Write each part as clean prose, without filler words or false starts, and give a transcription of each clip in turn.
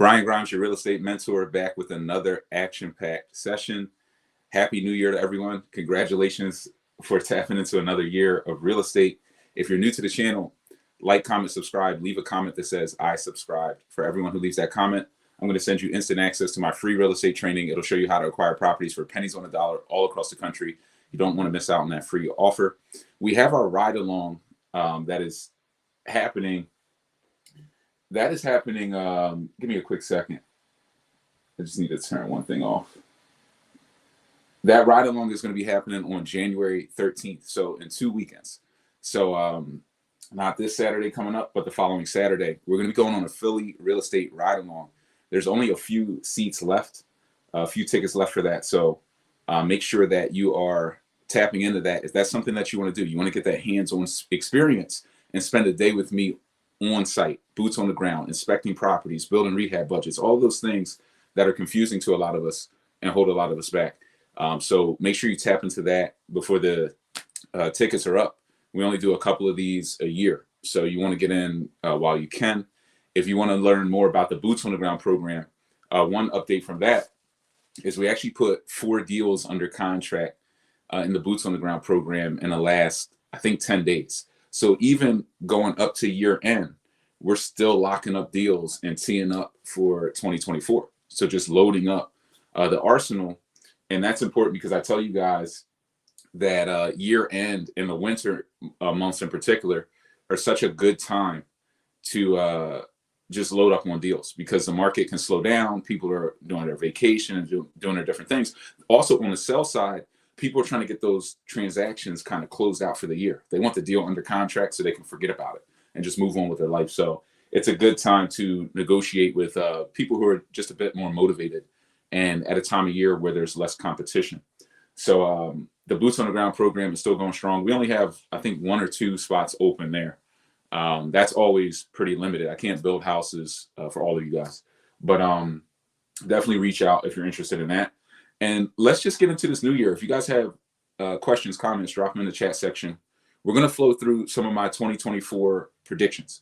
Brian Grimes, your real estate mentor, back with another action-packed session. Happy New Year to everyone. Congratulations for tapping into another year of real estate. If you're new to the channel, like, comment, subscribe, leave a comment that says I subscribed. For everyone who leaves that comment, I'm going to send you instant access to my free real estate training. It'll show you how to acquire properties for pennies on the dollar all across the country. You don't want to miss out on that free offer. We have our ride along that is happening. That is happening. Give me a quick second. I just need to turn one thing off. That ride along is going to be happening on January 13th. So in 2 weekends. So not this Saturday coming up, but the following Saturday, we're going to be going on a Philly real estate ride along. There's only a few seats left, a few tickets left for that. So make sure that you are tapping into that. If that's something that you want to do, you want to get that hands-on experience and spend a day with me on site, boots on the ground, inspecting properties, building rehab budgets, all those things that are confusing to a lot of us and hold a lot of us back. So make sure you tap into that before the tickets are up. We only do a couple of these a year. So you want to get in while you can. If you want to learn more about the Boots on the Ground program, one update from that is we actually put 4 deals under contract in the Boots on the Ground program in the last, I think, 10 days. So even going up to year end, we're still locking up deals and teeing up for 2024. So just loading up the arsenal. And that's important because I tell you guys that year end in the winter months in particular are such a good time to just load up on deals because the market can slow down. People are doing their vacation and doing their different things. Also on the sell side, people are trying to get those transactions kind of closed out for the year. They want the deal under contract so they can forget about it and just move on with their life. So it's a good time to negotiate with people who are just a bit more motivated and at a time of year where there's less competition. So the Boots on the Ground program is still going strong. We only have, I think, 1 or 2 spots open there. That's always pretty limited. I can't build houses for all of you guys, but definitely reach out if you're interested in that. And let's just get into this new year. If you guys have questions, comments, drop them in the chat section. We're going to flow through some of my 2024 predictions.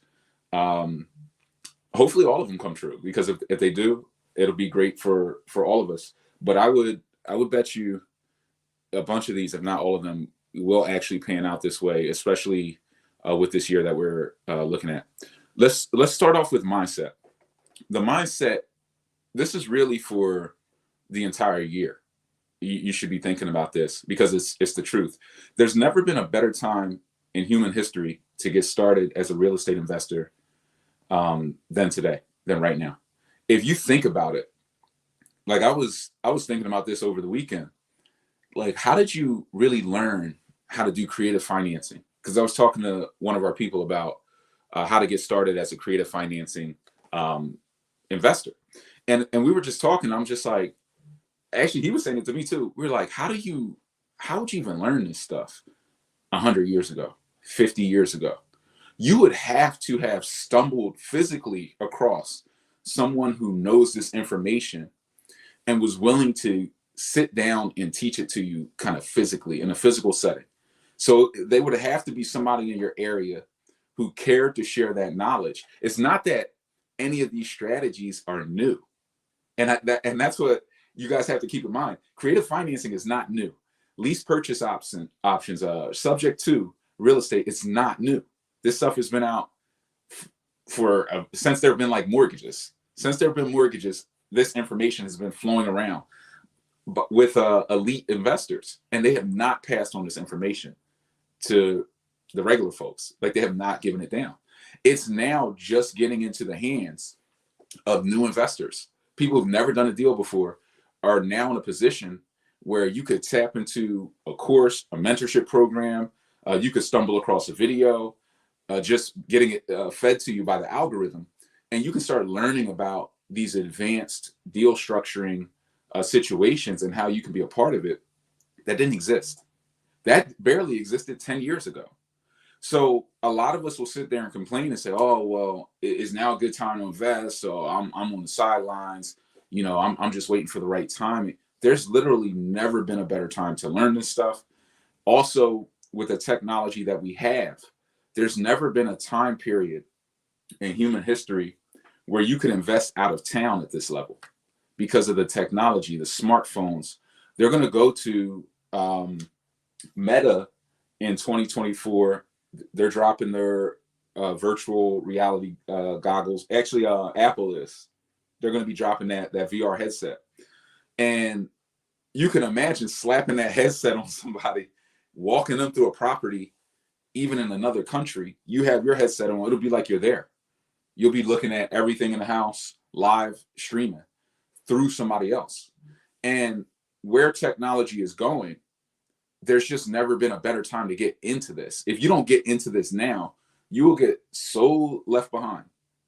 Hopefully all of them come true because if they do, it'll be great for all of us. But I would bet you a bunch of these, if not all of them, will actually pan out this way, especially with this year that we're looking at. Let's start off with mindset. The mindset, this is really for the entire year. You should be thinking about this because it's the truth. There's never been a better time in human history to get started as a real estate investor than today, than right now. If you think about it, like I was thinking about this over the weekend. Like, how did you really learn how to do creative financing? Because I was talking to one of our people about how to get started as a creative financing investor. And we were just talking. I'm just like, actually, he was saying it to me too. We were like, how would you even learn this stuff 100 years ago, 50 years ago? You would have to have stumbled physically across someone who knows this information and was willing to sit down and teach it to you kind of physically in a physical setting. So they would have to be somebody in your area who cared to share that knowledge. It's not that any of these strategies are new. And that's what you guys have to keep in mind. Creative financing is not new. Lease purchase options, subject to real estate, it's not new. This stuff has been out for since there have been like mortgages. Since there have been mortgages, this information has been flowing around, but with elite investors, and they have not passed on this information to the regular folks. Like, they have not given it down. It's now just getting into the hands of new investors. People who've never done a deal before are now in a position where you could tap into a course, a mentorship program. You could stumble across a video, just getting it fed to you by the algorithm. And you can start learning about these advanced deal structuring situations and how you can be a part of it that didn't exist. That barely existed 10 years ago. So a lot of us will sit there and complain and say, oh, well, it's now a good time to invest. So I'm on the sidelines. You know, I'm just waiting for the right time. There's literally never been a better time to learn this stuff. Also, with the technology that we have, there's never been a time period in human history where you could invest out of town at this level because of the technology, the smartphones. They're going to go to Meta in 2024. They're dropping their virtual reality goggles. Actually, Apple is. They're going to be dropping that VR headset. And you can imagine slapping that headset on somebody, walking them through a property, even in another country. You have your headset on, it'll be like you're there. You'll be looking at everything in the house, live streaming through somebody else. And where technology is going, there's just never been a better time to get into this. If you don't get into this now, you will get so left behind,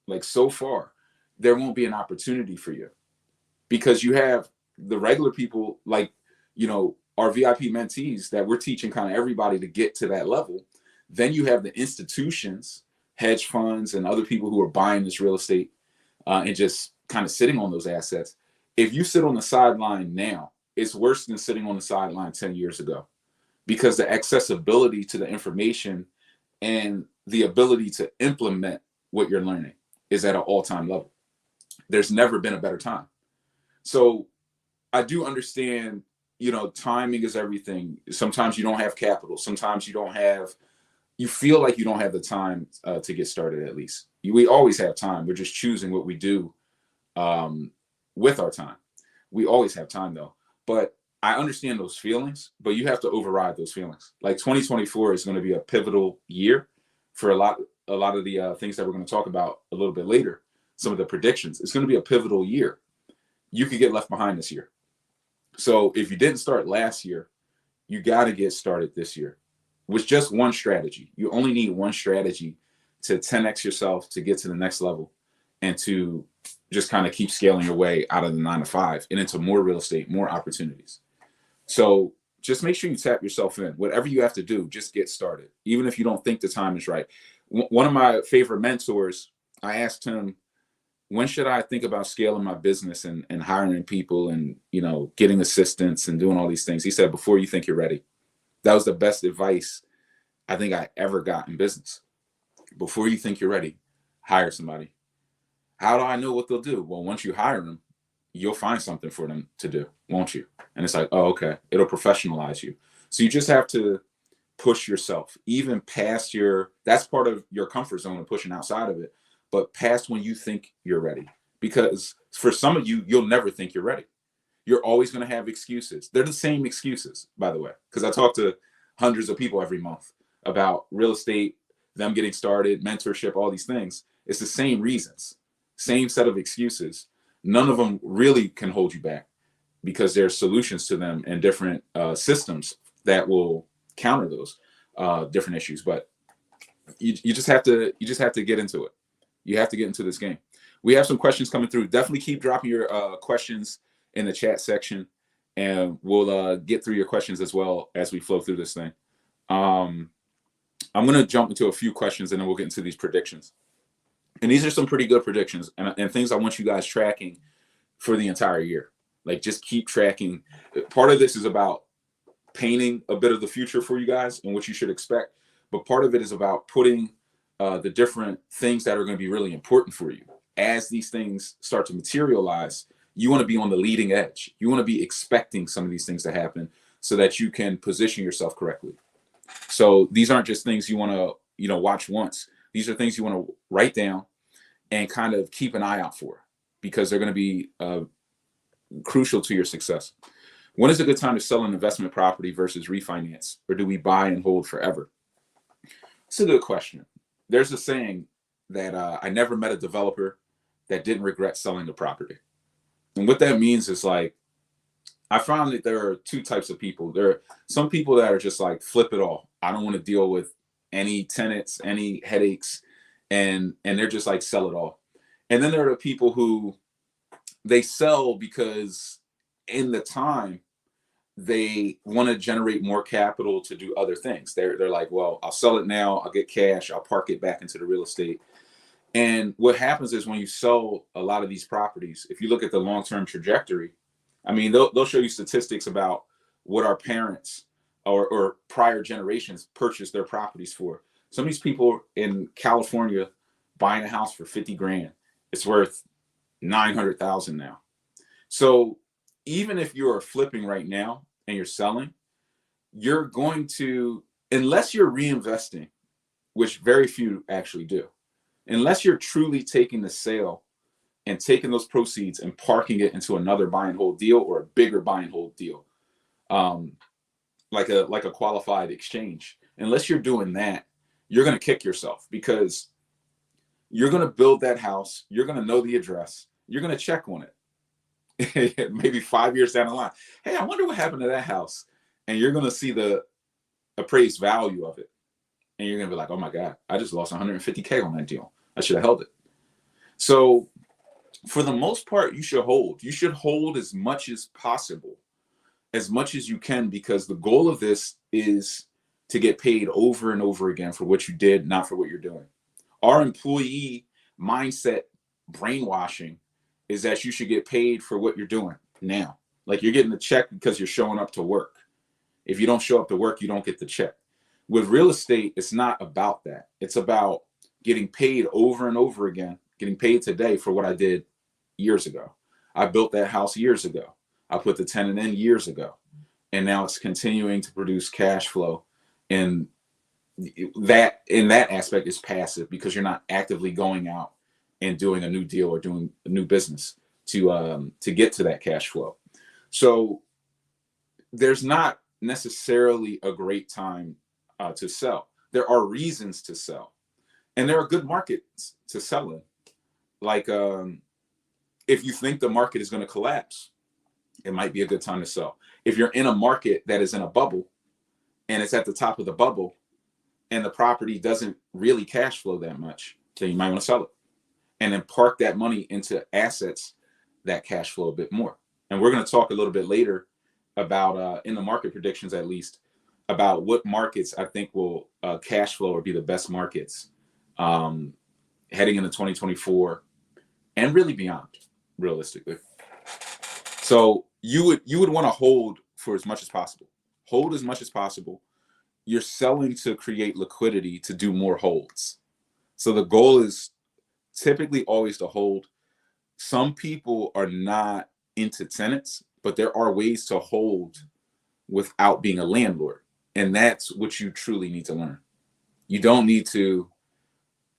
like so far. There won't be an opportunity for you because you have the regular people, like, you know, our VIP mentees that we're teaching kind of everybody to get to that level. Then you have the institutions, hedge funds, and other people who are buying this real estate and just kind of sitting on those assets. If you sit on the sideline now, it's worse than sitting on the sideline 10 years ago, because the accessibility to the information and the ability to implement what you're learning is at an all-time level. There's never been a better time. So I do understand, you know, timing is everything. Sometimes you don't have capital. Sometimes you feel like you don't have the time to get started, at least. We always have time. We're just choosing what we do with our time. We always have time, though. But I understand those feelings, but you have to override those feelings. Like 2024 is going to be a pivotal year for a lot of the things that we're going to talk about a little bit later. Some of the predictions. It's going to be a pivotal year. You could get left behind this year. So if you didn't start last year, you got to get started this year with just one strategy. You only need one strategy to 10x yourself, to get to the next level, and to just kind of keep scaling your way out of the 9-to-5 and into more real estate, more opportunities. So just make sure you tap yourself in. Whatever you have to do, just get started. Even if you don't think the time is right. One of my favorite mentors, I asked him, when should I think about scaling my business and hiring people and, you know, getting assistants and doing all these things? He said, before you think you're ready. That was the best advice I think I ever got in business. Before you think you're ready, hire somebody. How do I know what they'll do? Well, once you hire them, you'll find something for them to do, won't you? And it's like, oh, okay. It'll professionalize you. So you just have to push yourself, even past that's part of your comfort zone and pushing outside of it, but past when you think you're ready. Because for some of you, you'll never think you're ready. You're always going to have excuses. They're the same excuses, by the way, because I talk to hundreds of people every month about real estate, them getting started, mentorship, all these things. It's the same reasons, same set of excuses. None of them really can hold you back because there's solutions to them and different systems that will counter those different issues. But you just have to get into it. You have to get into this game. We have some questions coming through. Definitely keep dropping your questions in the chat section, and we'll get through your questions as well as we flow through this thing. I'm going to jump into a few questions and then we'll get into these predictions. And these are some pretty good predictions and things I want you guys tracking for the entire year. Like, just keep tracking. Part of this is about painting a bit of the future for you guys and what you should expect. But part of it is about putting the different things that are going to be really important for you. As these things start to materialize, you want to be on the leading edge. You want to be expecting some of these things to happen so that you can position yourself correctly. So these aren't just things you want to, you know, watch once. These are things you want to write down and kind of keep an eye out for, because they're going to be crucial to your success. When is a good time to sell an investment property versus refinance, or do we buy and hold forever? It's a good question. There's a saying that I never met a developer that didn't regret selling the property. And what that means is, like, I found that there are two types of people. There are some people that are just like, flip it all. I don't want to deal with any tenants, any headaches, and they're just like, sell it all. And then there are the people who they sell because in the time they want to generate more capital to do other things. They're like, well, I'll sell it now, I'll get cash, I'll park it back into the real estate. And what happens is, when you sell a lot of these properties, if you look at the long-term trajectory, I mean, they'll show you statistics about what our parents or prior generations purchased their properties for. Some of these people in California buying a house for 50 grand It's worth 900,000 now. So even if you're flipping right now and you're selling, you're going to, unless you're reinvesting, which very few actually do, unless you're truly taking the sale and taking those proceeds and parking it into another buy and hold deal or a bigger buy and hold deal, like a qualified exchange. Unless you're doing that, you're going to kick yourself, because you're going to build that house. You're going to know the address. You're going to check on it maybe 5 years down the line. Hey, I wonder what happened to that house. And you're going to see the appraised value of it. And you're going to be like, oh my God, I just lost 150K on that deal. I should have held it. So for the most part, you should hold. You should hold as much as possible, as much as you can, because the goal of this is to get paid over and over again for what you did, not for what you're doing. Our employee mindset brainwashing is that you should get paid for what you're doing now. Like, you're getting the check because you're showing up to work. If you don't show up to work, you don't get the check. With real estate, it's not about that. It's about getting paid over and over again, getting paid today for what I did years ago. I built that house years ago. I put the tenant in years ago. And now it's continuing to produce cash flow. And that, in that aspect, is passive, because you're not actively going out and doing a new deal or doing a new business to get to that cash flow. So there's not necessarily a great time to sell. There are reasons to sell, and there are good markets to sell in. Like, if you think the market is going to collapse, it might be a good time to sell. If you're in a market that is in a bubble and it's at the top of the bubble and the property doesn't really cash flow that much, then you might want to sell it and then park that money into assets that cash flow a bit more. And we're going to talk a little bit later about, in the market predictions at least, about what markets I think will cash flow or be the best markets heading into 2024 and really beyond, realistically. So you would want to hold for as much as possible. Hold as much as possible. You're selling to create liquidity to do more holds. So the goal is typically always to hold. Some people are not into tenants, but there are ways to hold without being a landlord. And that's what you truly need to learn. You don't need to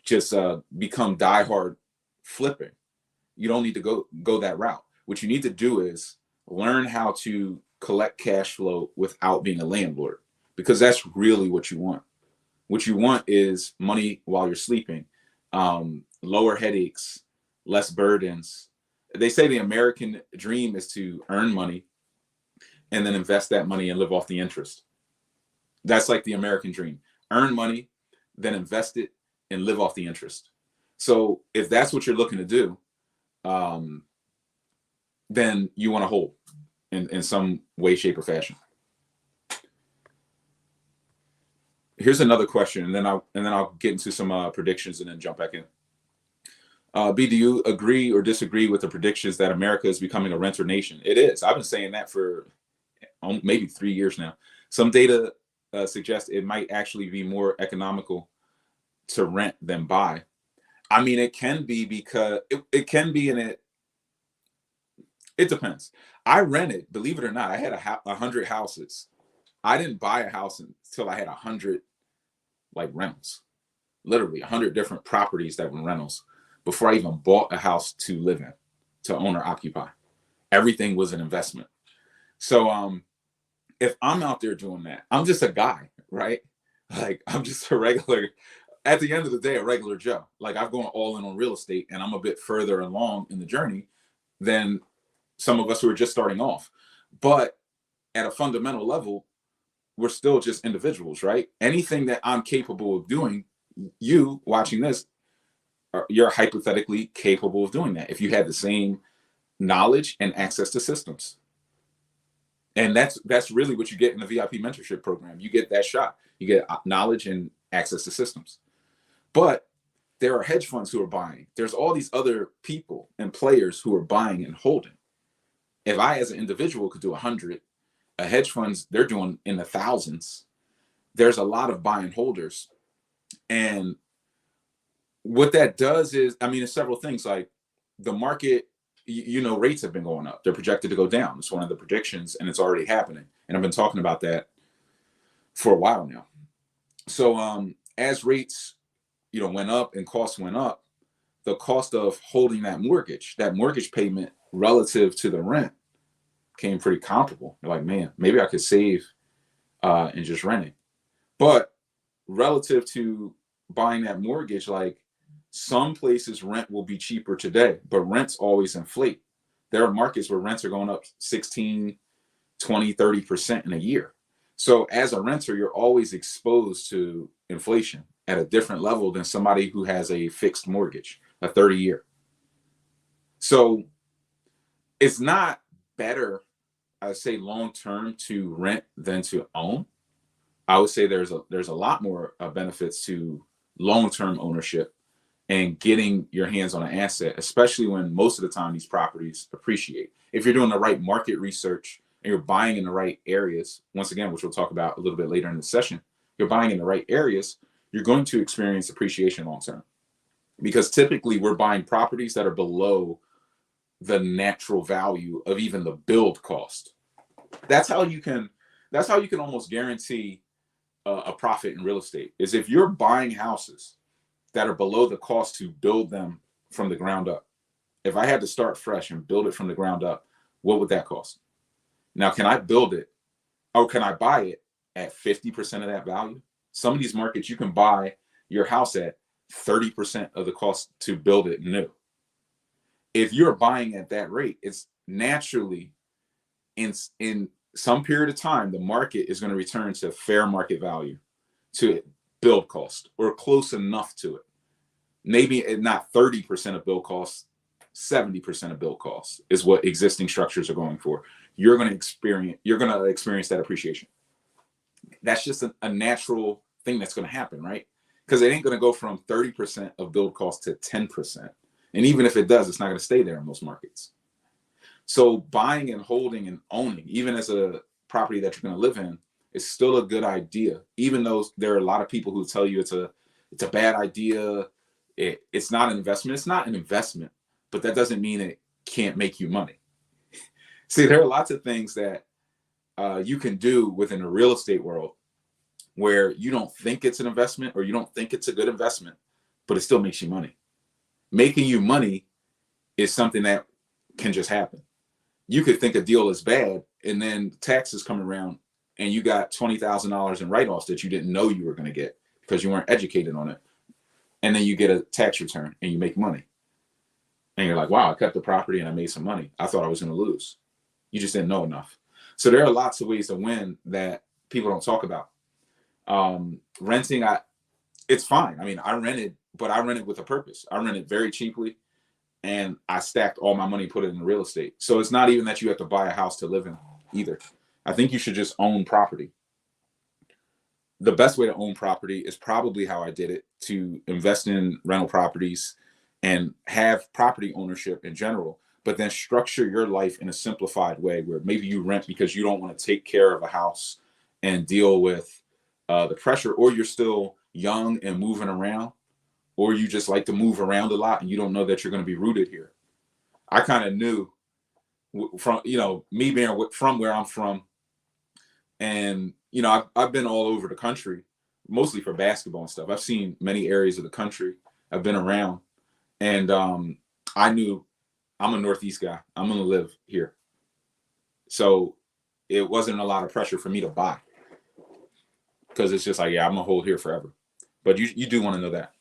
just become diehard flipping. You don't need to go that route. What you need to do is learn how to collect cash flow without being a landlord, because that's really what you want. What you want is money while you're sleeping, lower headaches, less burdens. They say the American dream is to earn money and then invest that money and live off the interest. That's like the American dream. Earn money, then invest it and live off the interest. So if that's what you're looking to do, then you want to hold in some way, shape, or fashion. Here's another question, and then I'll get into some predictions and then jump back in. B, do you agree or disagree with the predictions that America is becoming a renter nation? It is. I've been saying that for maybe 3 years now. Some data suggests it might actually be more economical to rent than buy. I mean, it can be, because it can be, and it depends. I rented, believe it or not. I had 100 houses. I didn't buy a house until I had 100 like rentals, literally 100 different properties that were rentals before I even bought a house to live in, to own or occupy. Everything was an investment. So if I'm out there doing that, I'm just a guy, right? Like, I'm just a regular, at the end of the day, a regular Joe. Like, I've gone all in on real estate, and I'm a bit further along in the journey than some of us who are just starting off. But at a fundamental level, we're still just individuals, right? Anything that I'm capable of doing, you watching this, you're hypothetically capable of doing that if you had the same knowledge and access to systems. And that's really what you get in the VIP mentorship program. You get that shot. You get knowledge and access to systems. But there are hedge funds who are buying. There's all these other people and players who are buying and holding. If I, as an individual, could do 100, hedge funds, they're doing in the thousands. There's a lot of buy and holders. And what that does is, I mean, it's several things. Like, the market, rates have been going up. They're projected to go down. It's one of the predictions, and it's already happening. And I've been talking about that for a while now. So as rates, went up and costs went up, the cost of holding that mortgage payment relative to the rent came pretty comparable. You're like, man, maybe I could save and just renting. But relative to buying that mortgage, like some places rent will be cheaper today, but rents always inflate. There are markets where rents are going up 16, 20, 30% in a year. So as a renter, you're always exposed to inflation at a different level than somebody who has a fixed mortgage, a 30-year. So it's not better, I say, long-term to rent than to own. I would say there's a lot more benefits to long-term ownership and getting your hands on an asset, especially when most of the time these properties appreciate. If you're doing the right market research and you're buying in the right areas, once again, which we'll talk about a little bit later in the session, you're buying in the right areas, you're going to experience appreciation long-term. Because typically we're buying properties that are below the natural value of even the build cost. That's how you can almost guarantee a profit in real estate, is if you're buying houses that are below the cost to build them from the ground up. If I had to start fresh and build it from the ground up, what would that cost? Now, can I build it, or can I buy it at 50% of that value? Some of these markets, you can buy your house at 30% of the cost to build it new. If you're buying at that rate, it's naturally in some period of time, the market is going to return to fair market value, to build cost, or close enough to it. Maybe not 30% of build costs, 70% of build costs is what existing structures are going for. You're going to experience that appreciation. That's just a natural thing that's going to happen, right? Because it ain't going to go from 30% of build cost to 10%. And even if it does, it's not going to stay there in most markets. So buying and holding and owning, even as a property that you're going to live in, is still a good idea. Even though there are a lot of people who tell you it's a bad idea, it's not an investment. It's not an investment, but that doesn't mean it can't make you money. See, there are lots of things that you can do within the real estate world where you don't think it's an investment, or you don't think it's a good investment, but it still makes you money. Making you money is something that can just happen. You could think a deal is bad, and then taxes come around and you got $20,000 in write-offs that you didn't know you were going to get because you weren't educated on it. And then you get a tax return and you make money. And you're like, wow, I kept the property and I made some money. I thought I was going to lose. You just didn't know enough. So there are lots of ways to win that people don't talk about. Renting, it's fine. I mean, I rented, but I rented with a purpose. I rented very cheaply, and I stacked all my money, put it in real estate. So it's not even that you have to buy a house to live in either. I think you should just own property. The best way to own property is probably how I did it, to invest in rental properties and have property ownership in general, but then structure your life in a simplified way where maybe you rent because you don't want to take care of a house and deal with the pressure, or you're still young and moving around, or you just like to move around a lot and you don't know that you're going to be rooted here. I kind of knew from, me being from where I'm from, and, I've been all over the country, mostly for basketball and stuff. I've seen many areas of the country. I've been around, and I knew I'm a Northeast guy. I'm going to live here. So it wasn't a lot of pressure for me to buy, because it's just like, yeah, I'm going to hold here forever. But you do want to know that.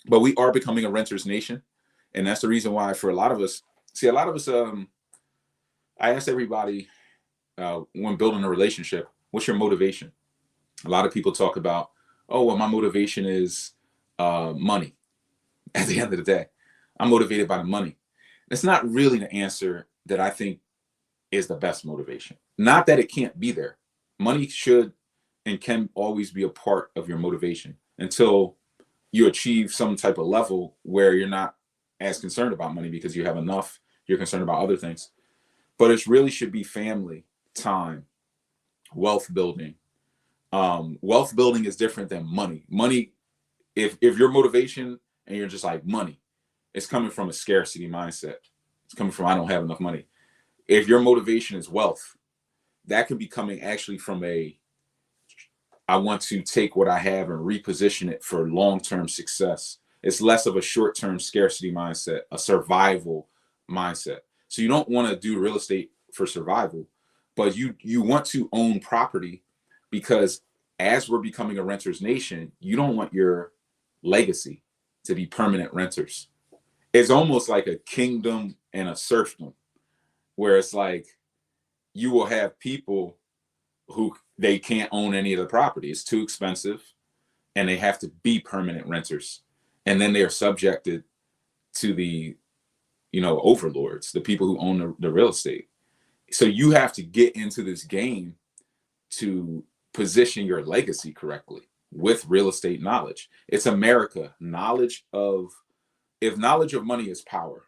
But we are becoming a renter's nation. And that's the reason why for a lot of us, I ask everybody when building a relationship, what's your motivation? A lot of people talk about, oh, well, my motivation is money. At the end of the day, I'm motivated by the money. It's not really the answer that I think is the best motivation. Not that it can't be there. Money should and can always be a part of your motivation until you achieve some type of level where you're not as concerned about money because you have enough. You're concerned about other things. But it really should be family, time, wealth building. Wealth building is different than money. Money, if your motivation and you're just like money, it's coming from a scarcity mindset. It's coming from, I don't have enough money. If your motivation is wealth, that can be coming actually from I want to take what I have and reposition it for long-term success. It's less of a short-term scarcity mindset, a survival mindset. So you don't want to do real estate for survival, but you want to own property, because as we're becoming a renter's nation, you don't want your legacy to be permanent renters. It's almost like a kingdom and a serfdom, where it's like you will have people who they can't own any of the property. It's too expensive, and they have to be permanent renters. And then they are subjected to the, overlords, the people who own the real estate. So you have to get into this game to position your legacy correctly with real estate knowledge. It's America. If knowledge of money is power,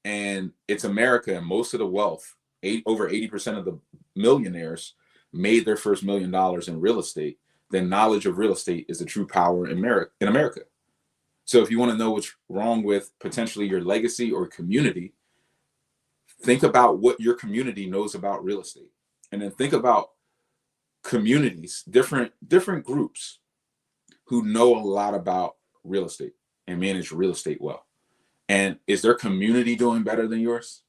and it's America, and most of the wealth, over 80% of the millionaires made their first $1 million in real estate, then knowledge of real estate is the true power in America. So if you want to know what's wrong with potentially your legacy or community, think about what your community knows about real estate. And then think about communities, different groups who know a lot about real estate and manage real estate well. And is their community doing better than yours?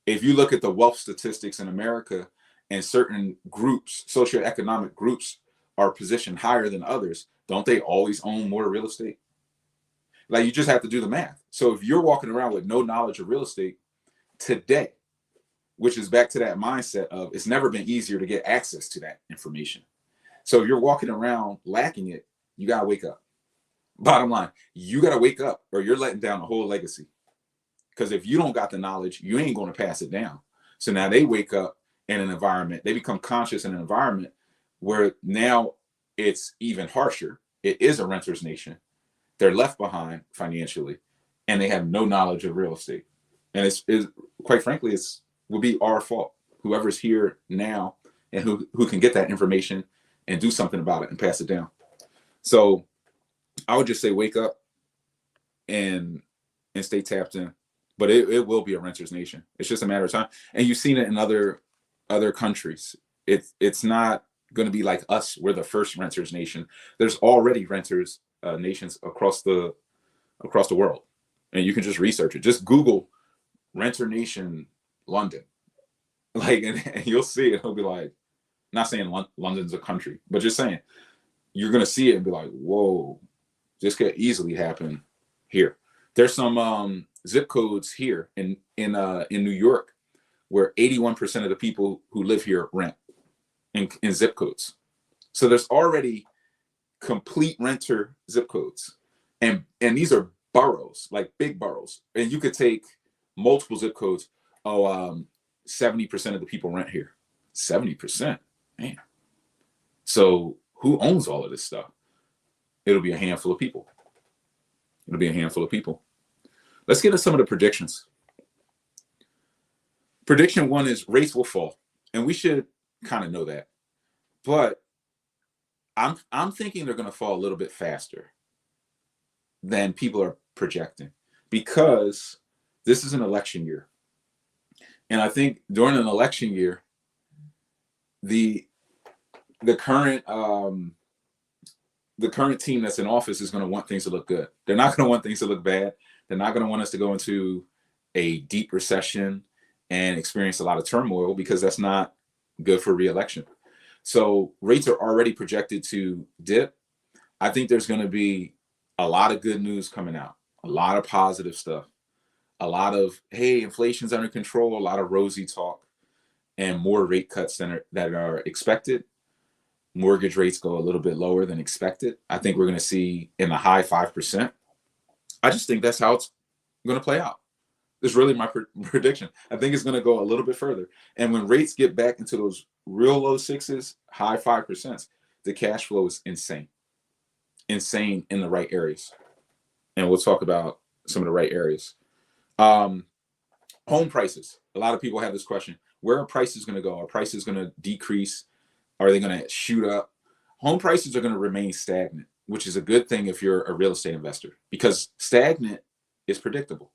If you look at the wealth statistics in America, and certain groups, socioeconomic groups, are positioned higher than others, don't they always own more real estate? Like, you just have to do the math. So if you're walking around with no knowledge of real estate today, which is back to that mindset of it's never been easier to get access to that information. So if you're walking around lacking it, you got to wake up. Bottom line, you got to wake up, or you're letting down a whole legacy. Because if you don't got the knowledge, you ain't going to pass it down. So now they wake up in an environment, they become conscious in an environment where now it's even harsher. It is a renter's nation. They're left behind financially, and they have no knowledge of real estate. And it's quite frankly, will be our fault. Whoever's here now and who can get that information and do something about it and pass it down. So I would just say wake up and stay tapped in. But it will be a renter's nation. It's just a matter of time. And you've seen it in other countries. It's not going to be like us. We're the first renters nation. There's already renters nations across the world, and you can just research it. Just Google renter nation London, and you'll see it. It'll be like, not saying London's a country, but just saying you're going to see it and be like, whoa, this could easily happen here. There's some zip codes here in New York where 81% of the people who live here rent in zip codes. So there's already complete renter zip codes, and these are boroughs, like big boroughs, and you could take multiple zip codes. 70% of the people rent here. 70%, man. So who owns all of this stuff? It'll be a handful of people. Let's get to some of the predictions. Prediction one is rates will fall, and we should kind of know that, but I'm thinking they're going to fall a little bit faster than people are projecting, because this is an election year, and I think during an election year, the current team that's in office is going to want things to look good. They're not going to want things to look bad. They're not going to want us to go into a deep recession and experience a lot of turmoil, because that's not good for re-election. So rates are already projected to dip. I think there's going to be a lot of good news coming out, a lot of positive stuff, a lot of, hey, inflation's under control, a lot of rosy talk, and more rate cuts that are expected. Mortgage rates go a little bit lower than expected. I think we're going to see in the high 5%. I just think that's how it's going to play out. It's really my prediction. I think it's going to go a little bit further. And when rates get back into those real low 6s, high 5%, the cash flow is insane in the right areas. And we'll talk about some of the right areas. Home prices. A lot of people have this question. Where are prices going to go? Are prices going to decrease? Are they going to shoot up? Home prices are going to remain stagnant. which is a good thing if you're a real estate investor, because stagnant is predictable.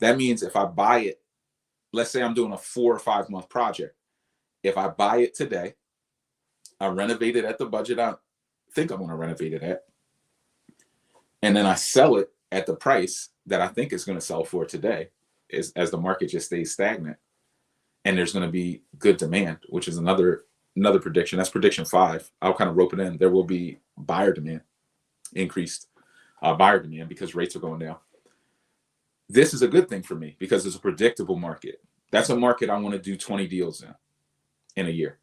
That means if I buy it, let's say I'm doing a 4 or 5 month project. If I buy it today, I renovate it at the budget I think I'm going to renovate it at, and then I sell it at the price that I think it's going to sell for today, as the market just stays stagnant, and there's going to be good demand, which is another prediction. That's prediction 5. I'll kind of rope it in. There will be buyer demand, increased buyer demand, because rates are going down. This is a good thing for me because it's a predictable market. That's a market I want to do 20 deals in a year,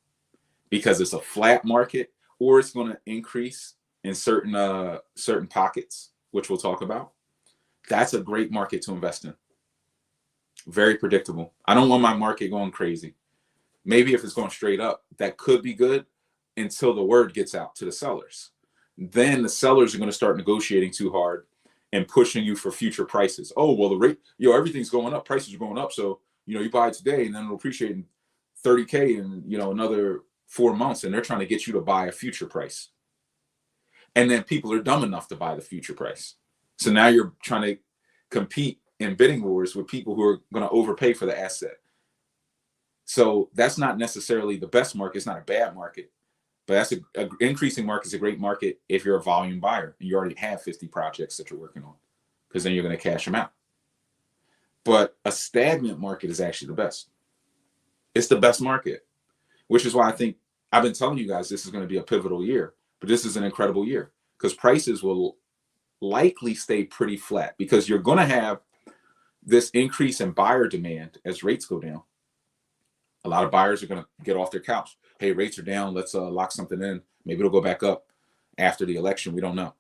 because it's a flat market, or it's going to increase in certain pockets, which we'll talk about. That's a great market to invest in. Very predictable. I don't want my market going crazy. Maybe if it's going straight up, that could be good until the word gets out to the sellers. Then the sellers are going to start negotiating too hard and pushing you for future prices. Oh, well, the rate, everything's going up. Prices are going up. So, you buy it today and then it'll appreciate in 30K in, another 4 months. And they're trying to get you to buy a future price. And then people are dumb enough to buy the future price. So now you're trying to compete in bidding wars with people who are going to overpay for the asset. So that's not necessarily the best market. It's not a bad market, but that's an increasing market is a great market if you're a volume buyer and you already have 50 projects that you're working on, because then you're going to cash them out. But a stagnant market is actually the best. It's the best market, which is why I think I've been telling you guys this is going to be a pivotal year, but this is an incredible year because prices will likely stay pretty flat, because you're going to have this increase in buyer demand as rates go down. A lot of buyers are going to get off their couch. Hey, rates are down. Let's lock something in. Maybe it'll go back up after the election. We don't know.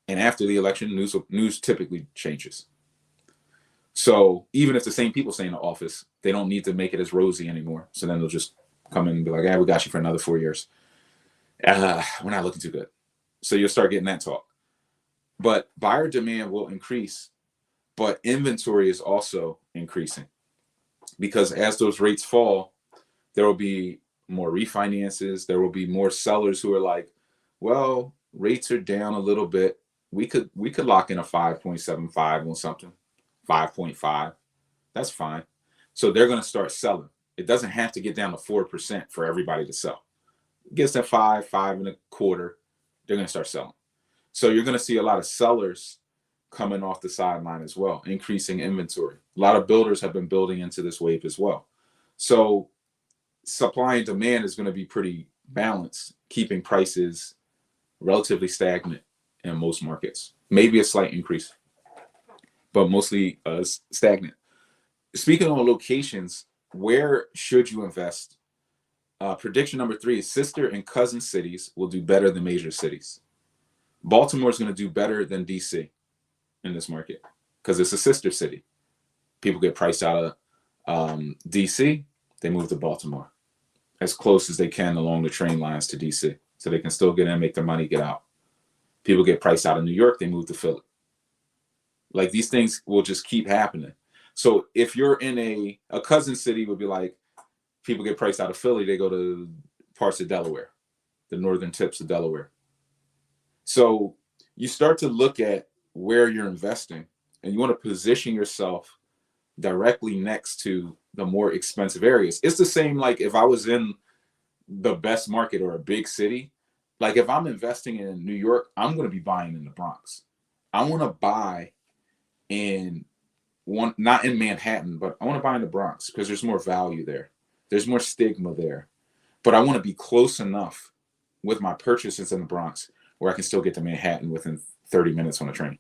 And after the election, news typically changes. So even if the same people stay in the office, they don't need to make it as rosy anymore. So then they'll just come in and be like, we got you for another 4 years. We're not looking too good. So you'll start getting that talk. But buyer demand will increase, but inventory is also increasing, because as those rates fall, there will be more refinances. There will be more sellers who are like, well, rates are down a little bit. We could lock in a 5.75 on something, 5.5. That's fine. So they're going to start selling. It doesn't have to get down to 4% for everybody to sell. It gets to 5.25, they're going to start selling. So you're going to see a lot of sellers coming off the sideline as well, increasing inventory. A lot of builders have been building into this wave as well. So supply and demand is going to be pretty balanced, keeping prices relatively stagnant in most markets. Maybe a slight increase, but mostly stagnant. Speaking of locations, where should you invest? Prediction number 3 is sister and cousin cities will do better than major cities. Baltimore is going to do better than DC in this market because it's a sister city. People get priced out of DC, they move to Baltimore as close as they can along the train lines to DC, so they can still get in, make their money, get out. People get priced out of New York, they move to Philly. Like, these things will just keep happening. So if you're in a cousin city, would be like, people get priced out of Philly, they go to parts of Delaware, the northern tips of Delaware. So you start to look at where you're investing, and you want to position yourself directly next to the more expensive areas. It's the same like if I was in the best market or a big city. Like if I'm investing in New York, I'm going to be buying in the Bronx. I want to buy in not in Manhattan, but I want to buy in the Bronx because there's more value there. There's more stigma there. But I want to be close enough with my purchases in the Bronx where I can still get to Manhattan within 30 minutes on a train.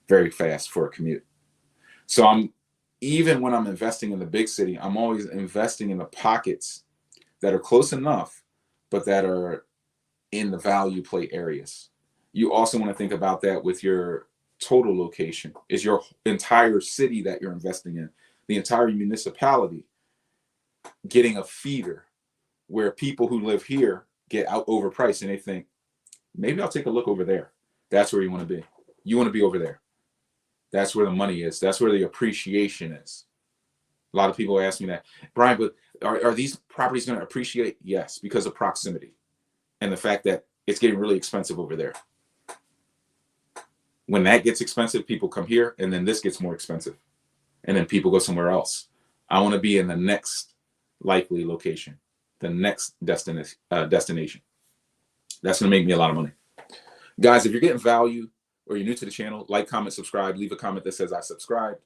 Very fast for a commute. So even when I'm investing in the big city, I'm always investing in the pockets that are close enough, but that are in the value play areas. You also want to think about that with your total location. Is your entire city that you're investing in, the entire municipality, getting a feeder where people who live here get out overpriced and they think, maybe I'll take a look over there. That's where you want to be. You want to be over there. That's where the money is. That's where the appreciation is. A lot of people ask me that, Brian, but are these properties going to appreciate? Yes, because of proximity and the fact that it's getting really expensive over there. When that gets expensive, people come here, and then this gets more expensive, and then people go somewhere else. I want to be in the next likely location, the next destination. That's going to make me a lot of money. Guys, if you're getting value or you're new to the channel, like, comment, subscribe, leave a comment that says I subscribed.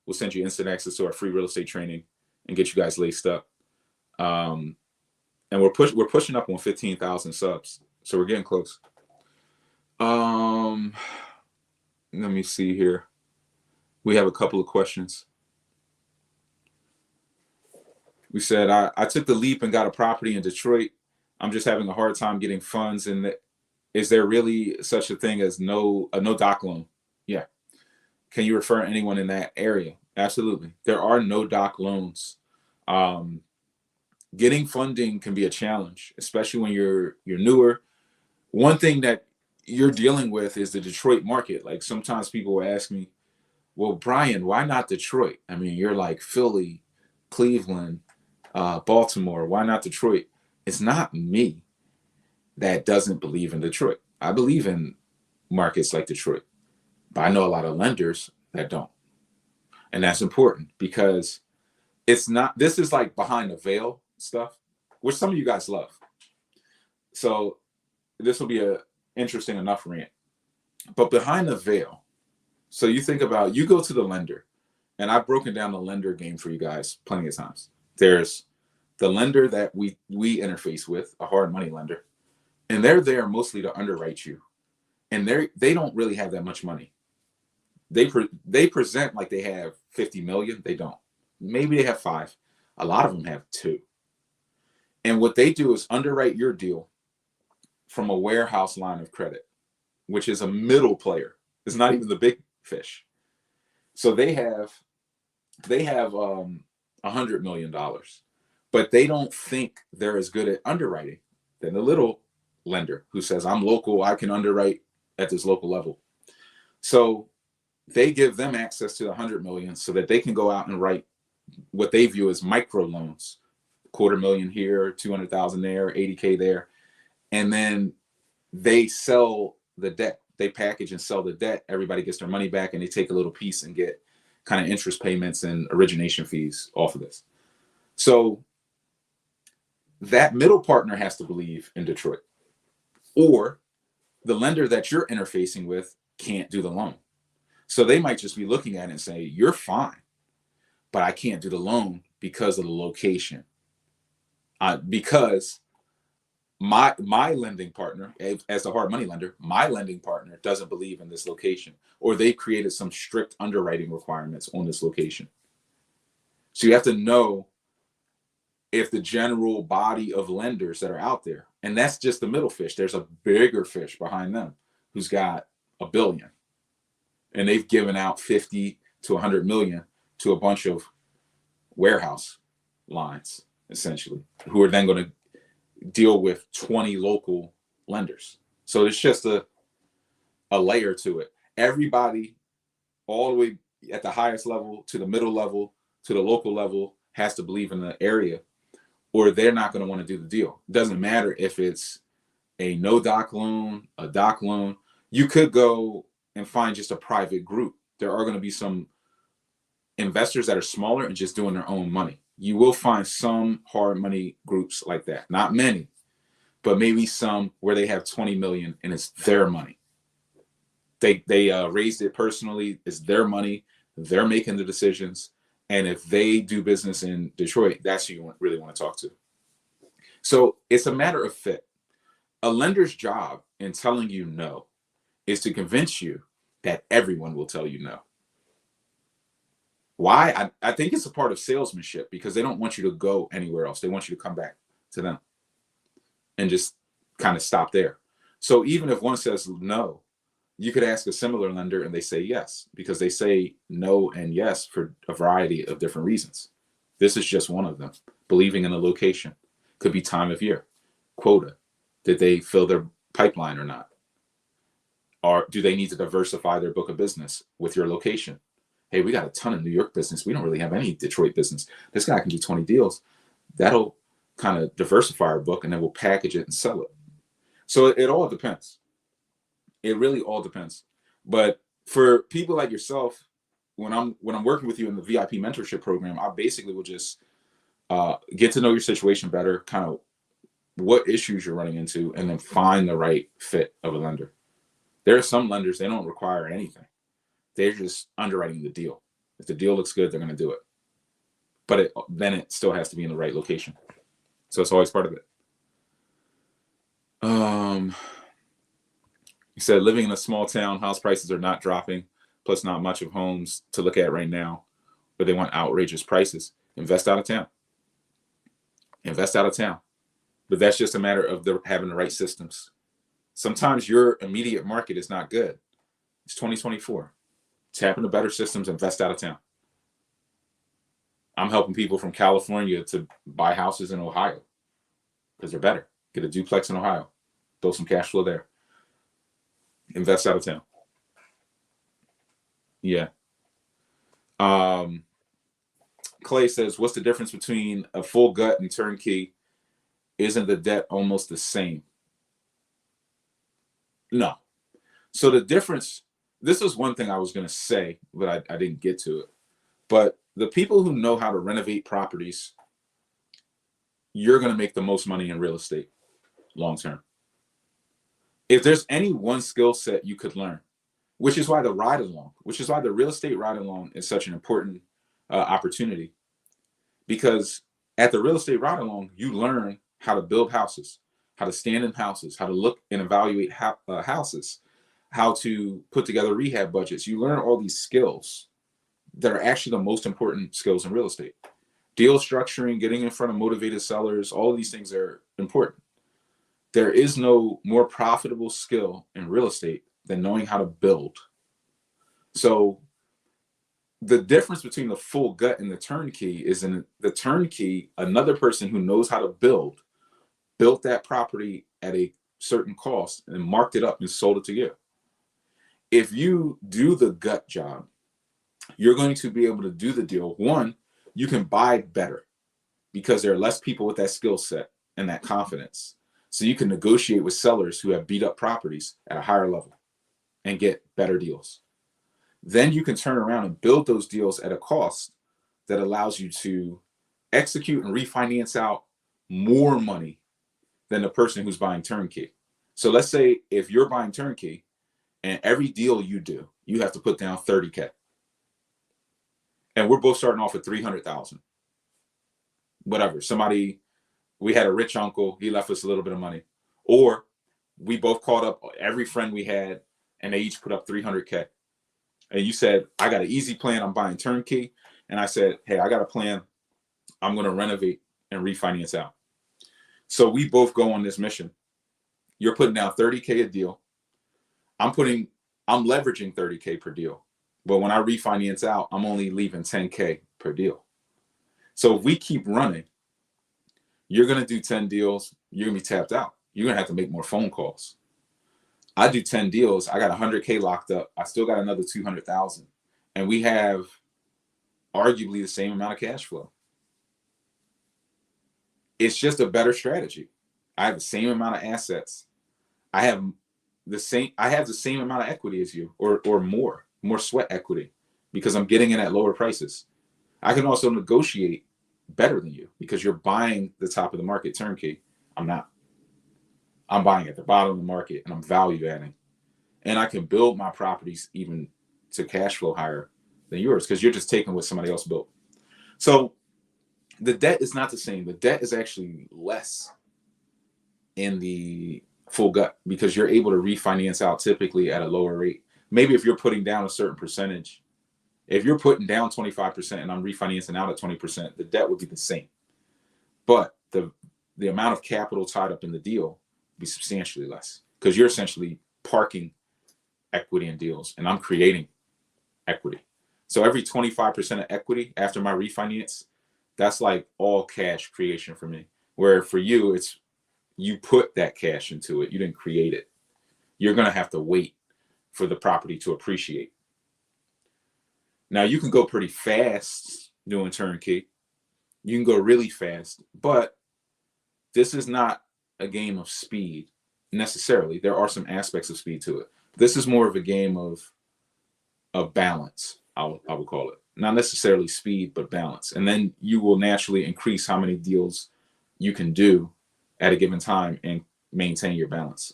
We'll send you instant access to our free real estate training and get you guys laced up. And we're pushing up on 15,000 subs, so we're getting close. Let me see here. We have a couple of questions. We said, I took the leap and got a property in Detroit. I'm just having a hard time getting funds. And is there really such a thing as no doc loan? Yeah. Can you refer anyone in that area? Absolutely. There are no doc loans. Getting funding can be a challenge, especially when you're newer. One thing that you're dealing with is the Detroit market. Like, sometimes people will ask me, well, Brian, why not Detroit? I mean, you're like Philly, Cleveland, Baltimore. Why not Detroit? It's not me that doesn't believe in Detroit. I believe in markets like Detroit, but I know a lot of lenders that don't. And that's important, because it's not, this is like behind the veil stuff, which some of you guys love. So this will be a interesting enough rant. But behind the veil, so you think about, you go to the lender, and I've broken down the lender game for you guys plenty of times. There's the lender that we interface with, a hard money lender, and they're there mostly to underwrite you. And they don't really have that much money. They present like they have 50 million. They don't. Maybe they have 5. A lot of them have 2. And what they do is underwrite your deal from a warehouse line of credit, which is a middle player. It's not even the big fish. So they have $100 million, but they don't think they're as good at underwriting than the little lender who says, I'm local, I can underwrite at this local level. So they give them access to the 100 million so that they can go out and write what they view as micro loans, $250,000 here, 200,000 there, 80K there. And then they sell the debt. They package and sell the debt. Everybody gets their money back, and they take a little piece and get kind of interest payments and origination fees off of this. So that middle partner has to believe in Detroit, or the lender that you're interfacing with can't do the loan. So they might just be looking at it and say, you're fine, but I can't do the loan because of the location. Because my lending partner, as a hard money lender, my lending partner doesn't believe in this location, or they've created some strict underwriting requirements on this location. So you have to know if the general body of lenders that are out there, and that's just the middle fish. There's a bigger fish behind them who's got $1 billion, and they've given out 50 to 100 million to a bunch of warehouse lines, essentially, who are then going to deal with 20 local lenders. So it's just a layer to it. Everybody, all the way at the highest level to the middle level to the local level, has to believe in the area, or they're not going to want to do the deal. It doesn't matter if it's a no doc loan, a doc loan. You could go and find just a private group. There are going to be some investors that are smaller and just doing their own money. You will find some hard money groups like that. Not many, but maybe some where they have 20 million and it's their money. They raised it personally. It's their money. They're making the decisions. And if they do business in Detroit, that's who you really want to talk to. So it's a matter of fit. A lender's job in telling you no is to convince you that everyone will tell you no. Why? I think it's a part of salesmanship, because they don't want you to go anywhere else. They want you to come back to them and just kind of stop there. So even if one says no, you could ask a similar lender and they say yes, because they say no and yes for a variety of different reasons. This is just one of them. Believing in a location. Could be time of year, quota. Did they fill their pipeline or not? Or do they need to diversify their book of business with your location? Hey, we got a ton of New York business. We don't really have any Detroit business. This guy can do 20 deals. That'll kind of diversify our book, and then we'll package it and sell it. So it all depends. It really all depends. But For people like yourself, when I'm working with you in the VIP mentorship program, I basically will just get to know your situation better, kind of what issues you're running into, and then find the right fit of a lender. There are some lenders, they don't require anything. They're just underwriting the deal. If the deal looks good, they're going to do it. But then it still has to be in the right location. So it's always part of it. You said living in a small town, house prices are not dropping, plus not much of homes to look at right now, but they want outrageous prices. Invest out of town. Invest out of town. But that's just a matter of having the right systems. Sometimes your immediate market is not good. It's 2024. Tap into better systems, invest out of town. I'm helping people from California to buy houses in Ohio because they're better. Get a duplex in Ohio. Throw some cash flow there. Invest out of town. Yeah. Clay says, what's the difference between a full gut and turnkey? Isn't the debt almost the same? No. So the difference, this is one thing I was going to say, but I didn't get to it. But the people who know how to renovate properties, you're going to make the most money in real estate long term. If there's any one skill set you could learn, which is why the ride along, which is why the real estate ride along is such an important opportunity. Because at the real estate ride along, you learn how to build houses, how to stand in houses, how to look and evaluate houses, how to put together rehab budgets. You learn all these skills that are actually the most important skills in real estate. Deal structuring, getting in front of motivated sellers, all of these things are important. There is no more profitable skill in real estate than knowing how to build. So the difference between the full gut and the turnkey is in the turnkey, another person who knows how to built that property at a certain cost and marked it up and sold it to you. If you do the gut job, you're going to be able to do the deal. One, you can buy better because there are less people with that skill set and that confidence. So you can negotiate with sellers who have beat up properties at a higher level and get better deals. Then you can turn around and build those deals at a cost that allows you to execute and refinance out more money than the person who's buying turnkey. So let's say if you're buying turnkey and every deal you do, you have to put down $30K. And we're both starting off at $300,000. Whatever. We had a rich uncle, he left us a little bit of money. Or we both called up every friend we had and they each put up $300K. And you said, I got an easy plan, I'm buying turnkey. And I said, hey, I got a plan, I'm going to renovate and refinance out. So we both go on this mission. You're putting down $30K a deal. I'm leveraging $30K per deal. But when I refinance out, I'm only leaving $10K per deal. So if we keep running, you're going to do 10 deals, you're going to be tapped out. You're going to have to make more phone calls. I do 10 deals, I got $100K locked up. I still got another $200,000. And we have arguably the same amount of cash flow. It's just a better strategy. I have the same amount of assets. I have the same amount of equity as you, or more sweat equity, because I'm getting in at lower prices. I can also negotiate better than you because you're buying the top of the market turnkey. I'm not. I'm buying at the bottom of the market and I'm value adding. And I can build my properties even to cash flow higher than yours because you're just taking what somebody else built. So the debt is not the same. The debt is actually less in the full gut because you're able to refinance out typically at a lower rate. Maybe if you're putting down a certain percentage, if you're putting down 25% and I'm refinancing out at 20%, the debt would be the same. But the amount of capital tied up in the deal would be substantially less because you're essentially parking equity in deals and I'm creating equity. So every 25% of equity after my refinance, that's like all cash creation for me. Where for you, it's you put that cash into it. You didn't create it. You're going to have to wait for the property to appreciate. Now you can go pretty fast doing turnkey. You can go really fast, but this is not a game of speed necessarily. There are some aspects of speed to it. This is more of a game of of balance, I would call it. Not necessarily speed, but balance. And then you will naturally increase how many deals you can do at a given time and maintain your balance.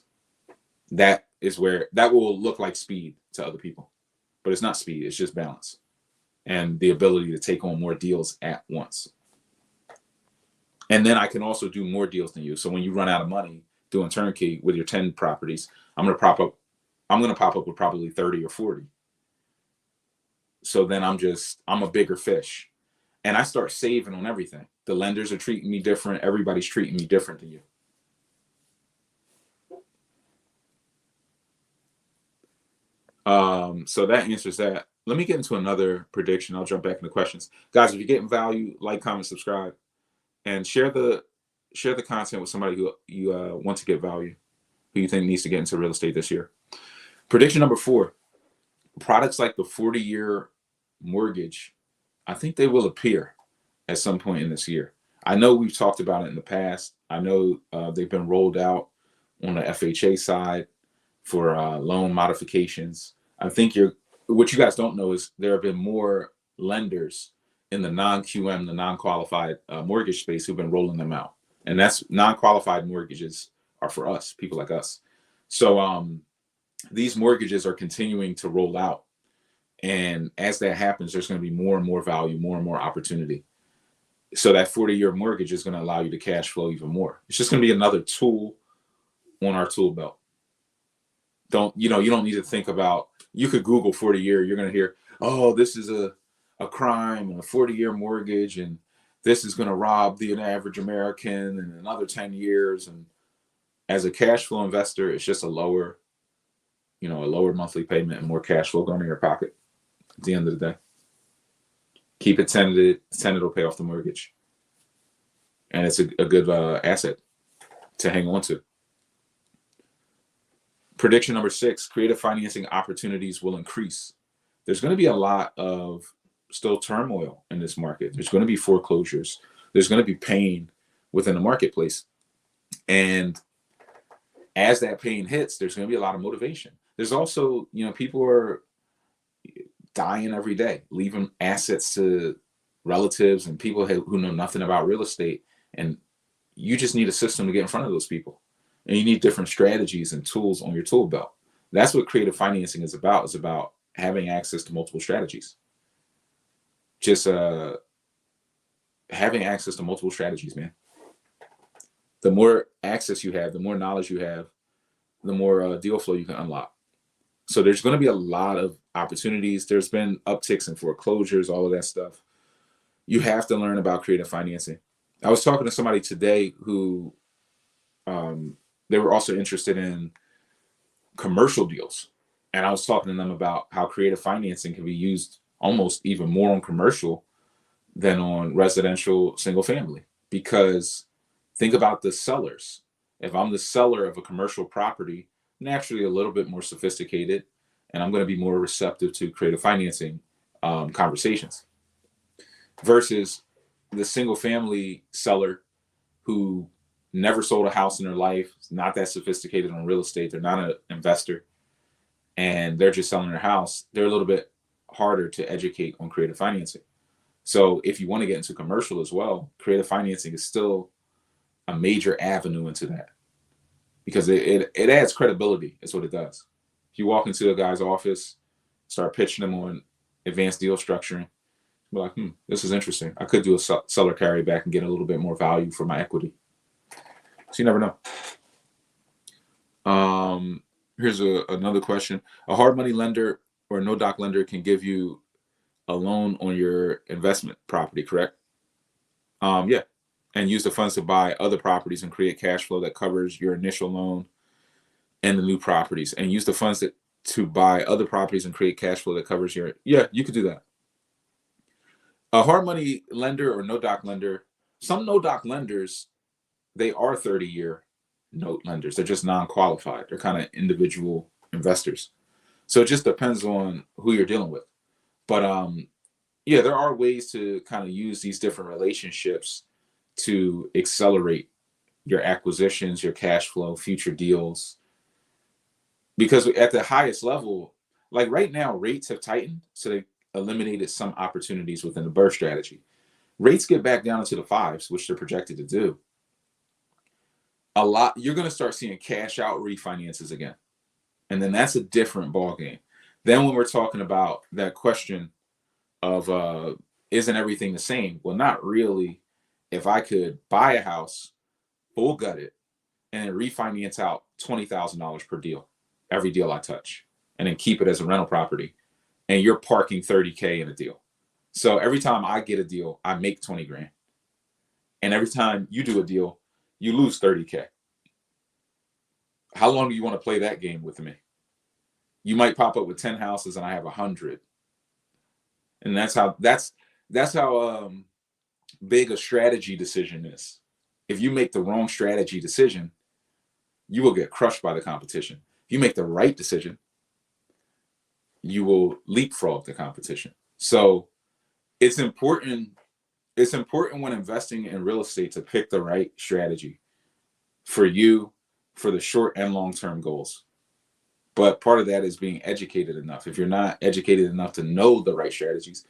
That is where that will look like speed to other people, but it's not speed, it's just balance and the ability to take on more deals at once. And then I can also do more deals than you. So when you run out of money doing turnkey with your 10 properties, I'm going to pop up with probably 30 or 40. So then I'm a bigger fish, and I start saving on everything. The lenders are treating me different. Everybody's treating me different than you. So that answers that. Let me get into another prediction. I'll jump back into questions. Guys, if you're getting value, like, comment, subscribe, and share the content with somebody who you want to get value, who you think needs to get into real estate this year. Prediction number 4, products like the 40-year mortgage, I think they will appear at some point in this year. I know we've talked about it in the past. I know they've been rolled out on the FHA side for loan modifications. I think what you guys don't know is there have been more lenders in the non-QM, the non-qualified mortgage space who've been rolling them out. And that's non-qualified mortgages are for us, people like us. So these mortgages are continuing to roll out. And as that happens, there's going to be more and more value, more and more opportunity. So that 40-year mortgage is going to allow you to cash flow even more. It's just going to be another tool on our tool belt. You don't need to think about, you could Google 40-year, you're going to hear, oh, this is a crime and a 40-year mortgage, and this is going to rob the average American in another 10 years. And as a cash flow investor, it's just a lower monthly payment and more cash flow going in your pocket at the end of the day. Keep it tenanted. Tenant will pay off the mortgage. And it's a good asset to hang on to. Prediction number 6, creative financing opportunities will increase. There's going to be a lot of still turmoil in this market. There's going to be foreclosures. There's going to be pain within the marketplace. And as that pain hits, there's going to be a lot of motivation. There's also, people are dying every day, leaving assets to relatives and people who know nothing about real estate. And you just need a system to get in front of those people. And you need different strategies and tools on your tool belt. That's what creative financing is about. It's about having access to multiple strategies. Just having access to multiple strategies, man. The more access you have, the more knowledge you have, the more deal flow you can unlock. So there's going to be a lot of opportunities. There's been upticks in foreclosures, all of that stuff. You have to learn about creative financing. I was talking to somebody today who they were also interested in commercial deals. And I was talking to them about how creative financing can be used almost even more on commercial than on residential single family. Because think about the sellers. If I'm the seller of a commercial property, naturally a little bit more sophisticated, and I'm going to be more receptive to creative financing conversations versus the single family seller who never sold a house in their life, not that sophisticated on real estate. They're not an investor and they're just selling their house. They're a little bit harder to educate on creative financing. So if you want to get into commercial as well, creative financing is still a major avenue into that because it adds credibility. Is what it does. If you walk into a guy's office, start pitching them on advanced deal structuring, be like, this is interesting. I could do a seller carryback and get a little bit more value for my equity. So you never know. Here's another question. A hard money lender or a no-doc lender can give you a loan on your investment property, correct? Yeah. And use the funds to buy other properties and create cash flow that covers your initial loan and the new properties. And use the funds to buy other properties and create cash flow that covers your... Yeah, you could do that. A hard money lender or no-doc lender, some no-doc lenders, they are 30-year note lenders. They're just non-qualified. They're kind of individual investors. So it just depends on who you're dealing with. But yeah, there are ways to kind of use these different relationships to accelerate your acquisitions, your cash flow, future deals. Because at the highest level, Like right now, rates have tightened, so they eliminated some opportunities within the burst strategy. Rates get back down into the fives, which they're projected to do. You're going to start seeing cash out refinances again. And then that's a different ball game. Then when we're talking about that question of isn't everything the same? Well, not really. If I could buy a house, full gut it, and then refinance out $20,000 per deal, every deal I touch, and then keep it as a rental property, and you're parking $30K in a deal. So every time I get a deal, I make 20 grand. And every time you do a deal, you lose 30K. How long do you want to play that game with me? You might pop up with 10 houses and I have 100. And that's how big a strategy decision is. If you make the wrong strategy decision, you will get crushed by the competition. If you make the right decision, you will leapfrog the competition. So it's important when investing in real estate to pick the right strategy for you, for the short and long-term goals. But part of that is being educated enough. If you're not educated enough to know the right strategies,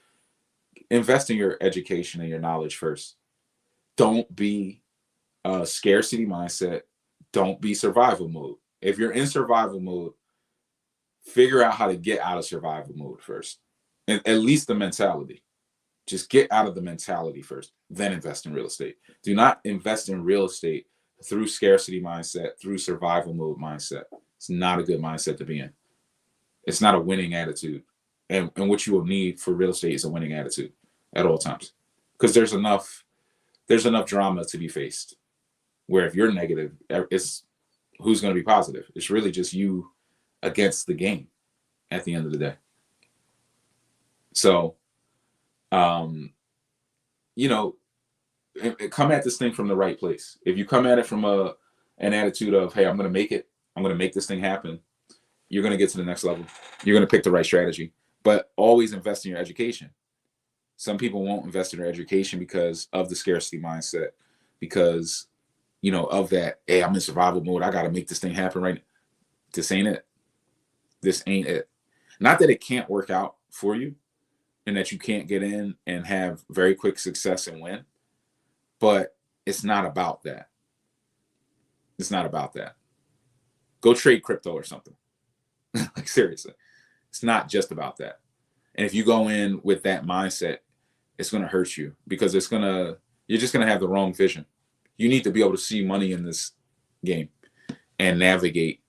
invest in your education and your knowledge first. Don't be a scarcity mindset. Don't be survival mode. If you're in survival mode, figure out how to get out of survival mode first. And at least the mentality. Just get out of the mentality first, then invest in real estate. Do not invest in real estate through scarcity mindset, through survival mode mindset. It's not a good mindset to be in. It's not a winning attitude. And what you will need for real estate is a winning attitude at all times. Because there's enough drama to be faced. Where if you're negative, it's who's going to be positive. It's really just you against the game at the end of the day. So, come at this thing from the right place. If you come at it from an attitude of, hey, I'm going to make it, I'm going to make this thing happen, you're going to get to the next level. You're going to pick the right strategy, but always invest in your education. Some people won't invest in their education because of the scarcity mindset, because, of that, hey, I'm in survival mode. I got to make this thing happen right now. This ain't it. This ain't it. Not that it can't work out for you and that you can't get in and have very quick success and win, but it's not about that. It's not about that. Go trade crypto or something. Like seriously, it's not just about that. And if you go in with that mindset, it's going to hurt you because you're just going to have the wrong vision. You need to be able to see money in this game and navigate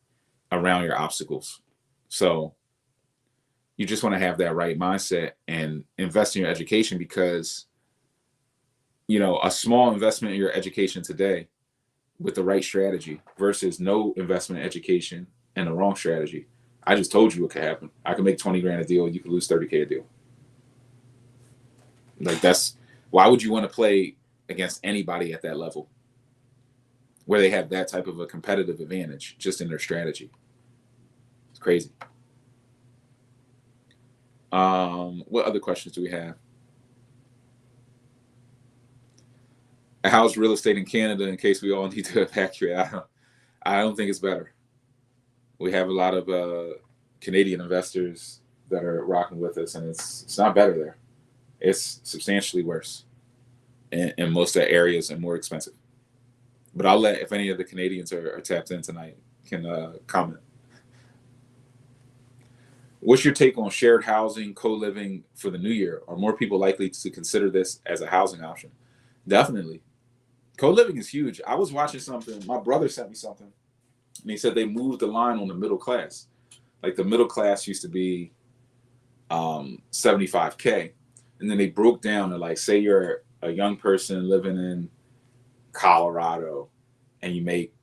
around your obstacles. So you just want to have that right mindset and invest in your education because, a small investment in your education today with the right strategy versus no investment in education and the wrong strategy. I just told you what could happen. I could make 20 grand a deal. You could lose 30K a deal. Like why would you want to play against anybody at that level where they have that type of a competitive advantage just in their strategy? It's crazy. What other questions do we have? How's real estate in Canada in case we all need to evacuate? I don't think it's better. We have a lot of Canadian investors that are rocking with us, and it's not better there. It's substantially worse in most of the areas and more expensive. But I'll if any of the Canadians are tapped in tonight can comment. What's your take on shared housing, co-living for the new year? Are more people likely to consider this as a housing option? Definitely. Co-living is huge. I was watching something. My brother sent me something, and he said they moved the line on the middle class. Like the middle class used to be 75K, and then they broke down to like, say you're a young person living in Colorado, and you make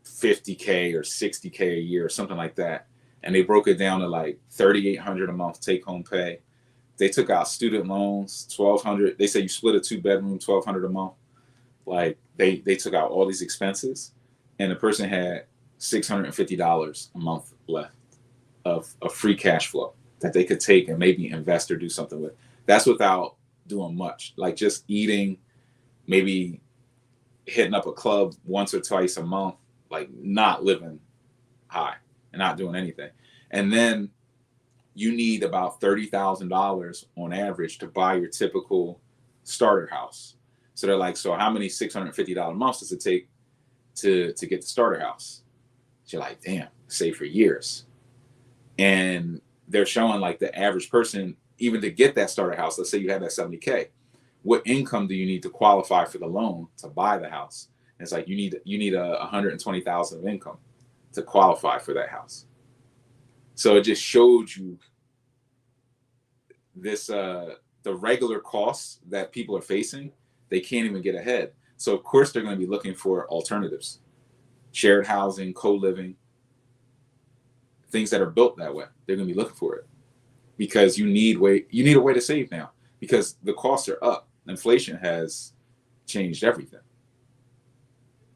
50K or 60K a year or something like that, and they broke it down to like $3,800 a month take home pay. They took out student loans, $1,200. They said you split a 2-bedroom, $1,200 a month. Like they took out all these expenses, and the person had $650 a month left of free cash flow that they could take and maybe invest or do something with. That's without doing much, like just eating, maybe hitting up a club once or twice a month, like not living high and not doing anything. And then you need about $30,000 on average to buy your typical starter house. So they're like, so how many $650 months does it take to get the starter house? So you're like, damn, save for years. And they're showing like the average person, even to get that starter house, let's say you have that 70K, what income do you need to qualify for the loan to buy the house? And it's like you need a 120,000 of income to qualify for that house. So it just showed you this the regular costs that people are facing, they can't even get ahead. So of course they're going to be looking for alternatives, shared housing, co-living, things that are built that way. They're going to be looking for it because you need a way to save now because the costs are up. Inflation has changed everything.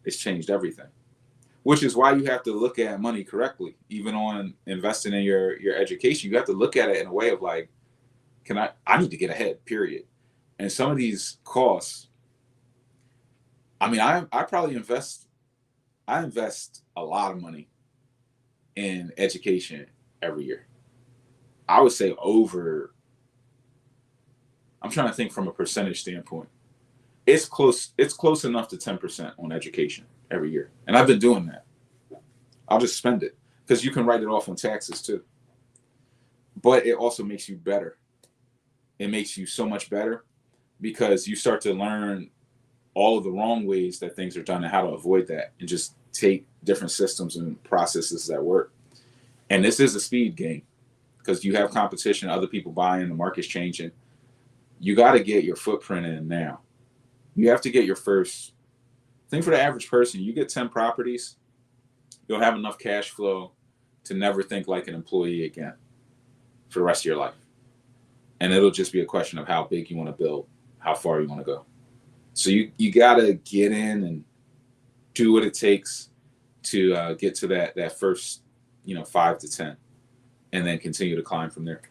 It's changed everything, which is why you have to look at money correctly. Even on investing in your education, you have to look at it in a way of like, I need to get ahead, period. And some of these costs, I mean, I invest a lot of money in education every year. I would say I'm trying to think from a percentage standpoint. It's close enough to 10% on education every year. And I've been doing that. I'll just spend it because you can write it off on taxes too. But it also makes you better. It makes you so much better because you start to learn all of the wrong ways that things are done and how to avoid that and just take different systems and processes that work. And this is a speed game because you have competition, other people buying, the market's changing. You got to get your footprint in now. You have to get your first thing. For the average person, you get 10 properties, you'll have enough cash flow to never think like an employee again for the rest of your life. And it'll just be a question of how big you want to build, how far you want to go. So you got to get in and do what it takes to get to that first, 5 to 10, and then continue to climb from there.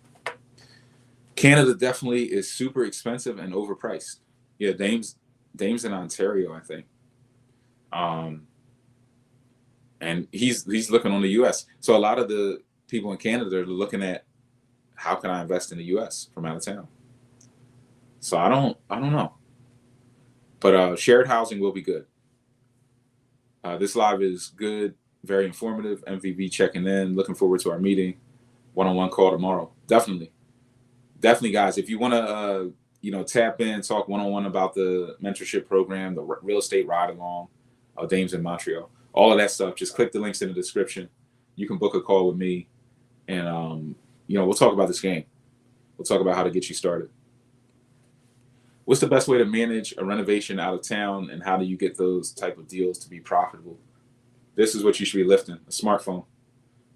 Canada definitely is super expensive and overpriced. Yeah, Dame's in Ontario, I think. And he's looking on the U.S. So a lot of the people in Canada are looking at how can I invest in the U.S. from out of town. So I don't know, but shared housing will be good. This live is good, very informative. MVB checking in. Looking forward to our meeting, one-on-one call tomorrow. Definitely, guys. If you want to, tap in, talk one-on-one about the mentorship program, the real estate ride along, Dames in Montreal, all of that stuff, just click the links in the description. You can book a call with me, and we'll talk about this game. We'll talk about how to get you started. What's the best way to manage a renovation out of town, and how do you get those type of deals to be profitable? This is what you should be lifting: a smartphone.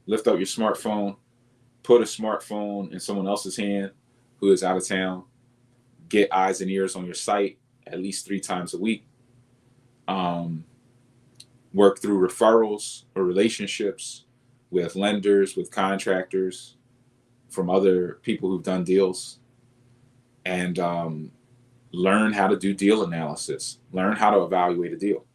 Lift up your smartphone, put a smartphone in someone else's hand who is out of town. Get eyes and ears on your site at least 3 times a week. Work through referrals or relationships with lenders, with contractors, from other people who've done deals, and learn how to do deal analysis. Learn how to evaluate a deal.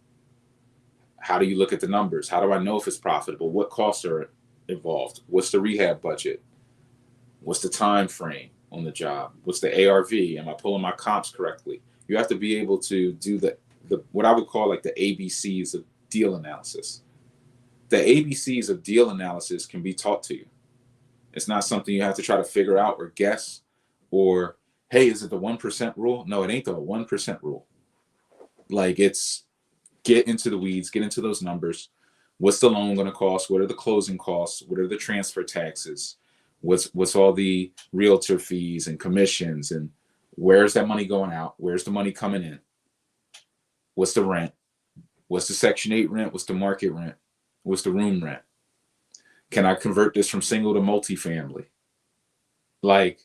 How do you look at the numbers? How do I know if it's profitable? What costs are involved? What's the rehab budget? What's the time frame on the job? What's the ARV? Am I pulling my comps correctly? You have to be able to do the what I would call like the ABCs of deal analysis. The ABCs of deal analysis can be taught to you. It's not something you have to try to figure out or guess, or, hey, is it the 1% rule? No, it ain't the 1% rule. Like, it's get into the weeds, get into those numbers. What's the loan going to cost? What are the closing costs? What are the transfer taxes? What's all the realtor fees and commissions? And where's that money going out? Where's the money coming in? What's the rent? What's the Section 8 rent? What's the market rent? What's the room rent? Can I convert this from single to multifamily? Like,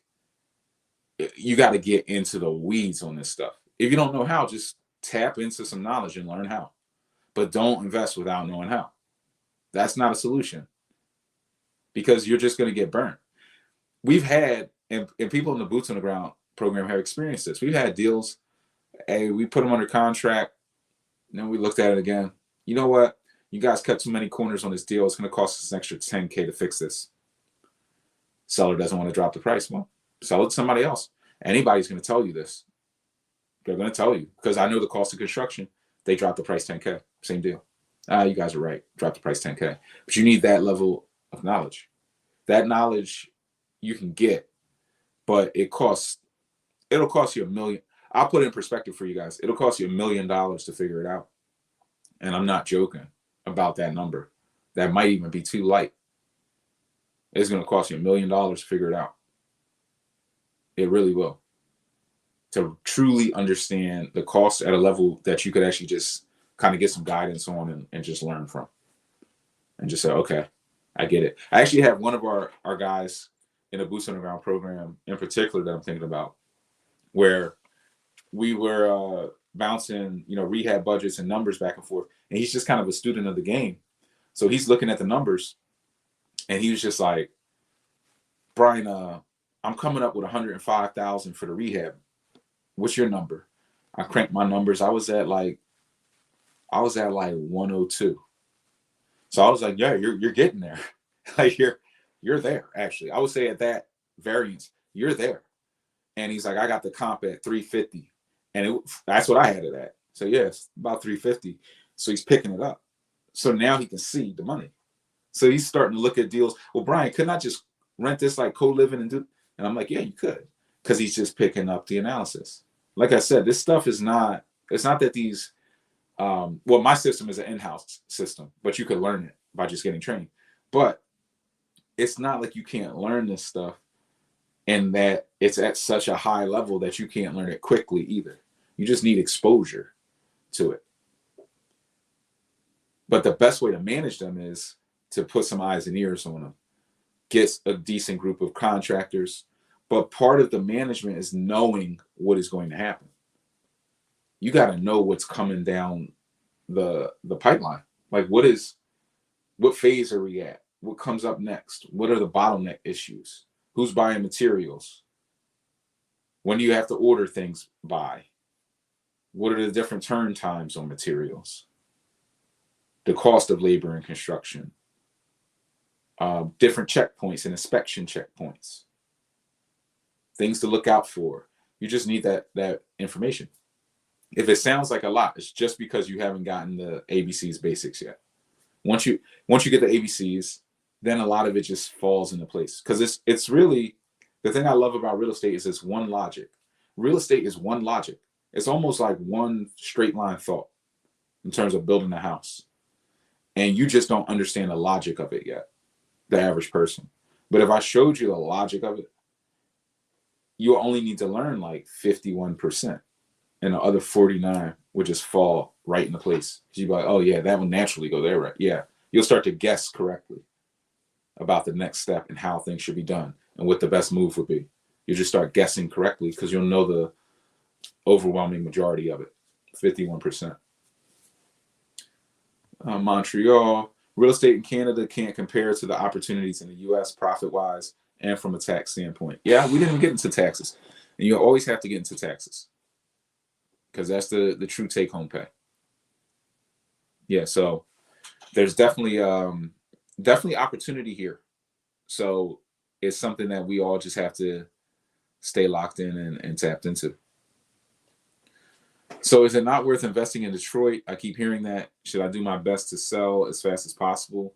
you got to get into the weeds on this stuff. If you don't know how, just tap into some knowledge and learn how. But don't invest without knowing how. That's not a solution, because you're just going to get burned. We've had, and people in the Boots on the Ground program have experienced this. We've had deals, hey, we put them under contract, and then we looked at it again. You know what? You guys cut too many corners on this deal. It's going to cost us an extra $10K to fix this. Seller doesn't want to drop the price. Well, sell it to somebody else. Anybody's going to tell you this. They're going to tell you, because I know the cost of construction. They dropped the price $10K. Same deal. You guys are right. Drop the price $10K. But you need that level of knowledge. That knowledge you can get, but it'll cost you $1 million. I'll put it in perspective for you guys. It'll cost you $1 million to figure it out. And I'm not joking about that number. That might even be too light. It's going to cost you $1 million to figure it out. It really will. To truly understand the cost at a level that you could actually just kind of get some guidance on and just learn from. And just say, okay, I get it. I actually have one of our guys in a Boots on the Ground program in particular that I'm thinking about, where we were bouncing, rehab budgets and numbers back and forth. And he's just kind of a student of the game. So he's looking at the numbers and he was just like, Brian, I'm coming up with 105,000 for the rehab. What's your number? I cranked my numbers. I was at like 102. So I was like, yeah, you're getting there. Like you're there, actually. I would say at that variance, you're there. And he's like, I got the comp at 350. And that's what I had it at. So yes, about 350. So he's picking it up. So now he can see the money. So he's starting to look at deals. Well, Brian, couldn't I just rent this like co-living and do? And I'm like, yeah, you could. Because he's just picking up the analysis. Like I said, this stuff is not, it's not that these, well, my system is an in-house system, but you could learn it by just getting trained. But it's not like you can't learn this stuff and that it's at such a high level that you can't learn it quickly either. You just need exposure to it. But the best way to manage them is to put some eyes and ears on them, get a decent group of contractors. But part of the management is knowing what is going to happen. You got to know what's coming down the pipeline. Like what phase are we at? What comes up next? What are the bottleneck issues? Who's buying materials? When do you have to order things by? What are the different turn times on materials? The cost of labor and construction. Different checkpoints and inspection checkpoints. Things to look out for. You just need that information. If it sounds like a lot, it's just because you haven't gotten the ABCs basics yet. Once you get the ABCs, then a lot of it just falls into place. Because it's really, the thing I love about real estate is it's one logic. Real estate is one logic. It's almost like one straight line thought in terms of building a house. And you just don't understand the logic of it yet, the average person. But if I showed you the logic of it, you only need to learn like 51%. And the other 49 would just fall right into place. You'd be like, oh yeah, that would naturally go there, right? Yeah. You'll start to guess correctly about the next step and how things should be done and what the best move would be. You just start guessing correctly because you'll know the overwhelming majority of it, 51%. Montreal, real estate in Canada can't compare to the opportunities in the US profit-wise and from a tax standpoint. Yeah, we didn't get into taxes. And you always have to get into taxes because that's the true take-home pay. Yeah, so there's definitely opportunity here. So it's something that we all just have to stay locked in and tapped into. So is it not worth investing in Detroit? I keep hearing that. Should I do my best to sell as fast as possible?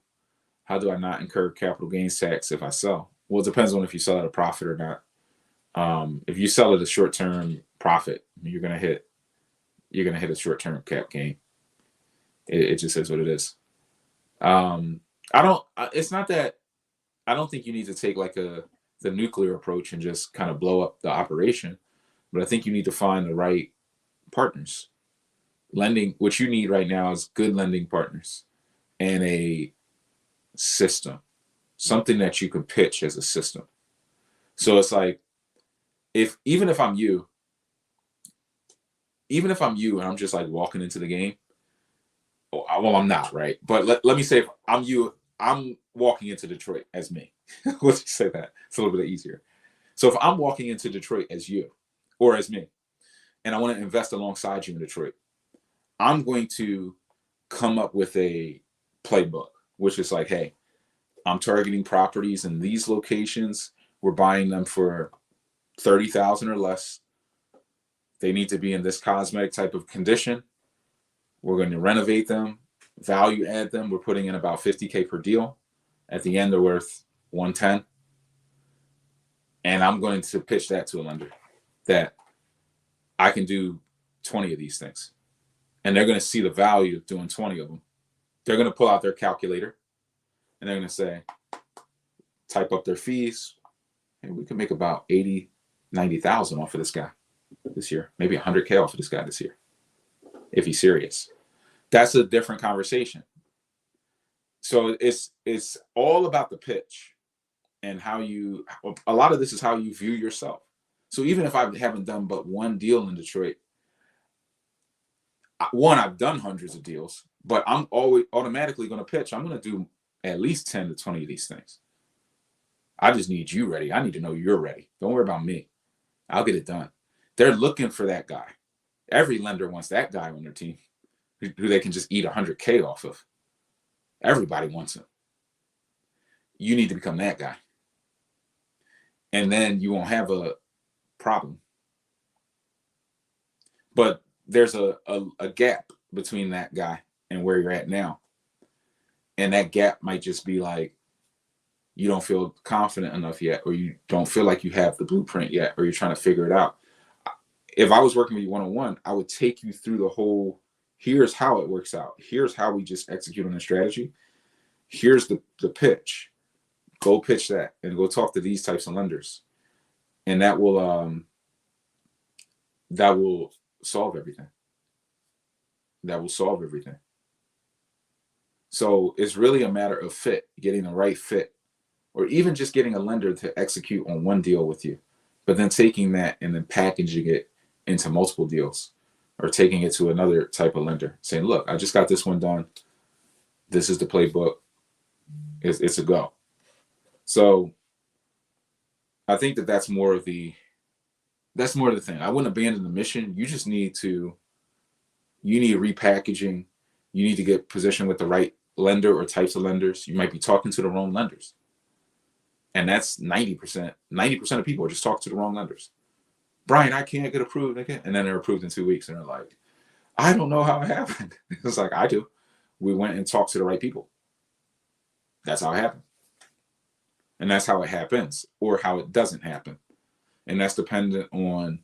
How do I not incur capital gains tax if I sell? Well, it depends on if you sell at a profit or not. If you sell at a short-term profit, you're gonna hit a short-term cap gain. It just is what it is. It's not that I don't think you need to take like the nuclear approach and just kind of blow up the operation, but I think you need to find the right partners. Lending, what you need right now is good lending partners and a system, something that you can pitch as a system. So it's like, even if I'm you and I'm just like walking into the game, well, I'm not, right? But let me say if I'm you, I'm walking into Detroit as me. Let's just say that. It's a little bit easier. So if I'm walking into Detroit as you or as me, and I want to invest alongside you in Detroit, I'm going to come up with a playbook, which is like, hey, I'm targeting properties in these locations. We're buying them for $30,000 or less. They need to be in this cosmetic type of condition. We're going to renovate them, value add them. We're putting in about $50K per deal. At the end, they're worth 110. And I'm going to pitch that to a lender that I can do 20 of these things. And they're going to see the value of doing 20 of them. They're going to pull out their calculator and they're going to say, type up their fees, and we can make about 80, 90,000 off of this guy this year, maybe 100K off of this guy this year, if he's serious. That's a different conversation. So it's all about the pitch and how you, a lot of this is how you view yourself. So even if I haven't done but one deal in Detroit, I've done hundreds of deals, but I'm always automatically going to pitch. I'm going to do at least 10 to 20 of these things. I just need you ready. I need to know you're ready. Don't worry about me. I'll get it done. They're looking for that guy. Every lender wants that guy on their team who they can just eat 100K off of. Everybody wants him. You need to become that guy. And then you won't have a problem. But there's a gap between that guy and where you're at now. And that gap might just be like, you don't feel confident enough yet, or you don't feel like you have the blueprint yet, or you're trying to figure it out. If I was working with you one-on-one, I would take you through the whole, here's how it works out. Here's how we just execute on the strategy. Here's the pitch. Go pitch that and go talk to these types of lenders. And that will solve everything. That will solve everything. So it's really a matter of fit, getting the right fit, or even just getting a lender to execute on one deal with you, but then taking that and then packaging it into multiple deals, or taking it to another type of lender saying, look, I just got this one done. This is the playbook. It's a go. So I think that's more of the thing. I wouldn't abandon the mission. You just need repackaging. You need to get positioned with the right lender or types of lenders. You might be talking to the wrong lenders. And that's 90%. 90% of people are just talking to the wrong lenders. Brian, I can't get approved. And then they're approved in 2 weeks. And they're like, I don't know how it happened. It's like, I do. We went and talked to the right people. That's how it happened. And that's how it happens, or how it doesn't happen. And that's dependent on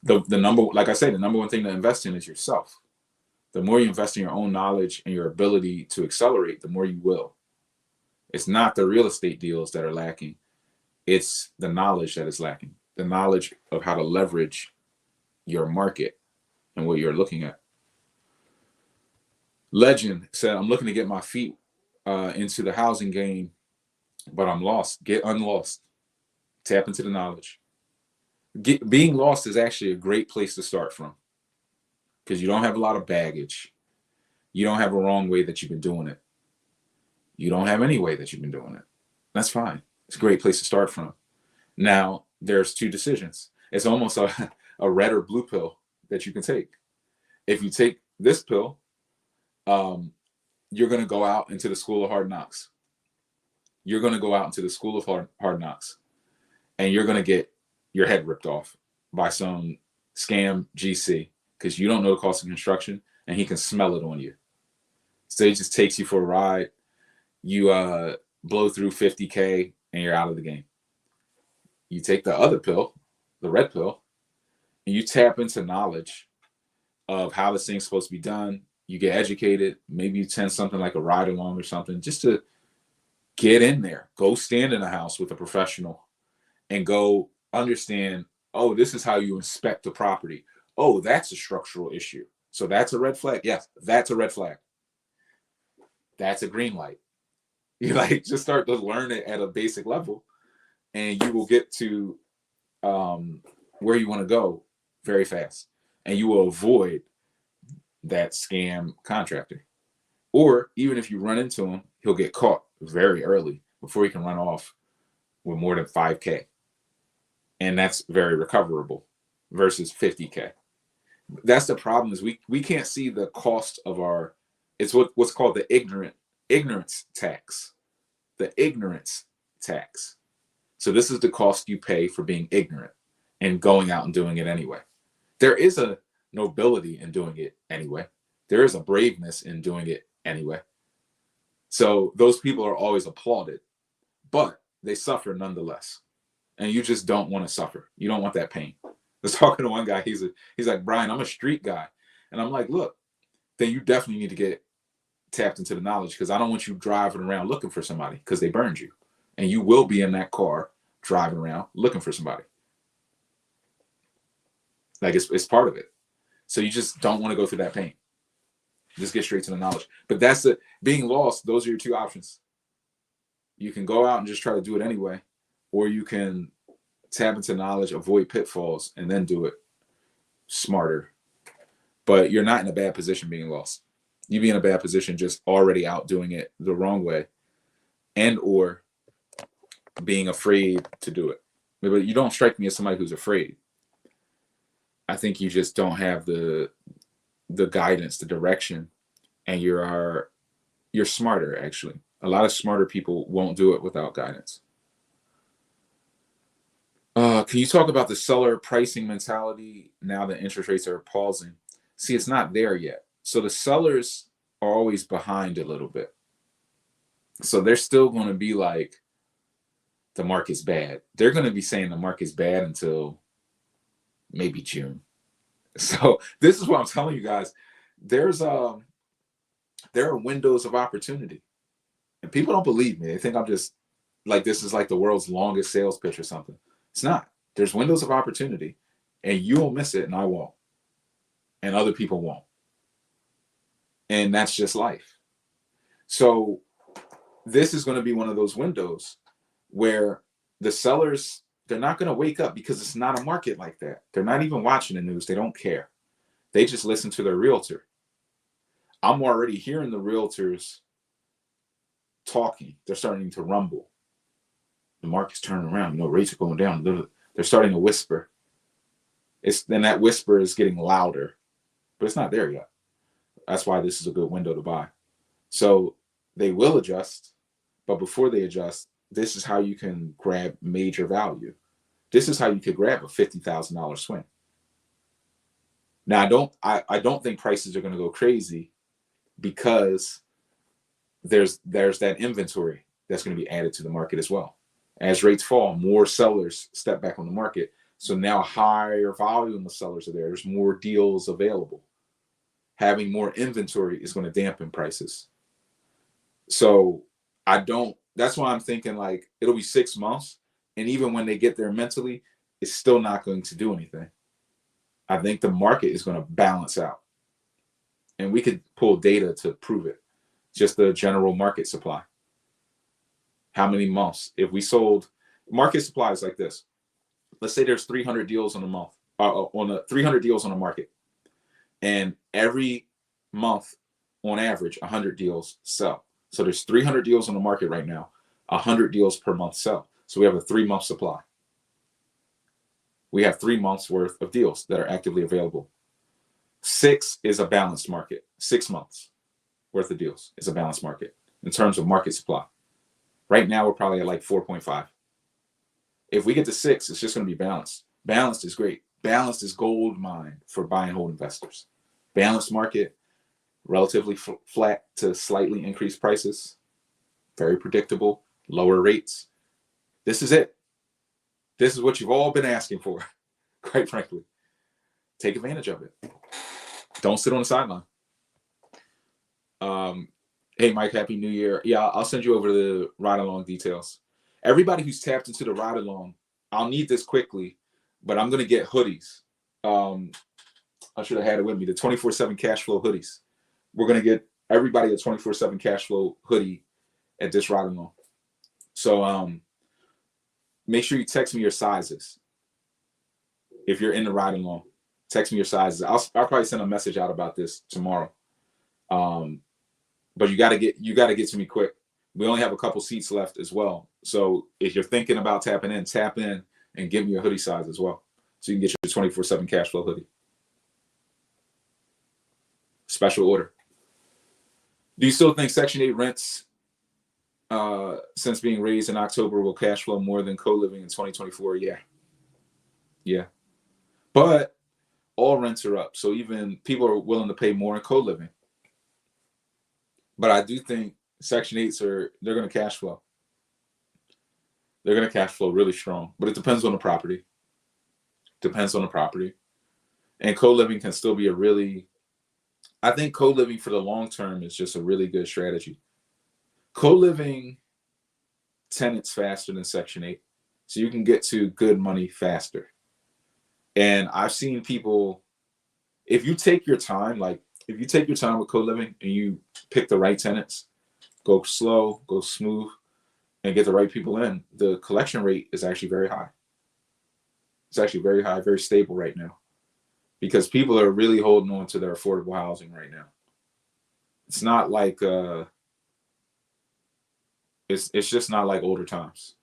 the number, like I said, the number one thing to invest in is yourself. The more you invest in your own knowledge and your ability to accelerate, the more you will. It's not the real estate deals that are lacking. It's the knowledge that is lacking. The knowledge of how to leverage your market and what you're looking at. Legend said, I'm looking to get my feet into the housing game, but I'm lost. Get unlost. Tap into the knowledge. Being lost is actually a great place to start from, because you don't have a lot of baggage. You don't have a wrong way that you've been doing it. You don't have any way that you've been doing it. That's fine. It's a great place to start from. Now, there's two decisions. It's almost a red or blue pill that you can take. If you take this pill, you're going to go out into the school of hard knocks. You're going to go out into the school of hard knocks, and you're going to get your head ripped off by some scam GC, because you don't know the cost of construction, and he can smell it on you. So he just takes you for a ride. You blow through 50K and you're out of the game. You take the other pill, the red pill, and you tap into knowledge of how this thing's supposed to be done. You get educated. Maybe you attend something like a ride along or something, just to get in there. Go stand in a house with a professional and go understand, oh, this is how you inspect a property. Oh, that's a structural issue. So that's a red flag. Yes, that's a red flag. That's a green light. You just start to learn it at a basic level, and you will get to where you want to go very fast, and you will avoid that scam contractor. Or even if you run into him, he'll get caught very early before he can run off with more than 5K. And that's very recoverable versus 50K. That's the problem, is we can't see the cost of it's what's called the ignorance tax. The ignorance tax. So this is the cost you pay for being ignorant and going out and doing it anyway. There is a nobility in doing it anyway. There is a braveness in doing it anyway. So those people are always applauded, but they suffer nonetheless. And you just don't want to suffer. You don't want that pain. I was talking to one guy. He's like, Brian, I'm a street guy. And I'm like, look, then you definitely need to get tapped into the knowledge, because I don't want you driving around looking for somebody because they burned you. And you will be in that car driving around looking for somebody. Like it's part of it. So you just don't want to go through that pain. Just get straight to the knowledge. But that's it. Being lost, those are your two options. You can go out and just try to do it anyway, or you can tap into knowledge, avoid pitfalls, and then do it smarter. But you're not in a bad position being lost. You'd be in a bad position just already out doing it the wrong way, and or being afraid to do it. But you don't strike me as somebody who's afraid. I think you just don't have the guidance, the direction, and you're smarter, actually. A lot of smarter people won't do it without guidance. Can you talk about the seller pricing mentality now that interest rates are pausing? See, it's not there yet. So the sellers are always behind a little bit. So they're still going to be like, the market's bad. They're going to be saying the market's bad until maybe June. So this is what I'm telling you guys. There are windows of opportunity. And people don't believe me. They think I'm just like, this is like the world's longest sales pitch or something. It's not. There's windows of opportunity, and you will miss it and I won't. And other people won't. And that's just life. So this is going to be one of those windows where the sellers, they're not going to wake up, because it's not a market like that. They're not even watching the news. They don't care. They just listen to their realtor. I'm already hearing the realtors talking. They're starting to rumble. The market's turning around. Rates are going down. They're starting to whisper. Then that whisper is getting louder, but it's not there yet. That's why this is a good window to buy. So they will adjust, but before they adjust, this is how you can grab major value. This is how you could grab a $50,000 swing. Now, I don't think prices are going to go crazy, because there's that inventory that's going to be added to the market as well. As rates fall, more sellers step back on the market. So now higher volume of sellers are there. There's more deals available. Having more inventory is going to dampen prices. So that's why I'm thinking like it'll be 6 months. And even when they get there mentally, it's still not going to do anything. I think the market is going to balance out. And we could pull data to prove it. Just the general market supply. How many months? If we sold, market supply is like this. Let's say there's 300 deals on a month, 300 deals on the market. And every month, on average, 100 deals sell. So there's 300 deals on the market right now. 100 deals per month sell. So we have a 3-month supply. We have 3 months worth of deals that are actively available. 6 is a balanced market. 6 months worth of deals is a balanced market in terms of market supply. Right now, we're probably at like 4.5. If we get to 6, it's just going to be balanced. Balanced is great. Balanced is gold mine for buy and hold investors. Balanced market, relatively flat to slightly increased prices, very predictable, lower rates. This is it. This is what you've all been asking for, quite frankly. Take advantage of it. Don't sit on the sideline. Hey, Mike, Happy New Year. Yeah, I'll send you over the ride-along details. Everybody who's tapped into the ride-along, I'll need this quickly, but I'm going to get hoodies. I should have had it with me, the 24/7 cash flow hoodies. We're going to get everybody a 24/7 cash flow hoodie at this ride-along. So make sure you text me your sizes. If you're in the ride-along, text me your sizes. I'll probably send a message out about this tomorrow. But you got to get to me quick. We only have a couple seats left as well. So if you're thinking about tapping in, tap in and give me your hoodie size as well. So you can get your 24/7 cash flow hoodie. Special order. Do you still think Section 8 rents since being raised in October will cash flow more than co-living in 2024. Yeah. But all rents are up, so even people are willing to pay more in co-living. But I do think Section 8s they're going to cash flow. They're going to cash flow really strong, but it depends on the property. And co-living can still be I think co-living for the long term is just a really good strategy. Co-living tenants faster than Section 8, so you can get to good money faster. And I've seen people, if you take your time with co-living and you pick the right tenants, go slow, go smooth, and get the right people in, the collection rate is actually very high. It's actually very high, very stable right now, because people are really holding on to their affordable housing right now. It's not like it's just not like older times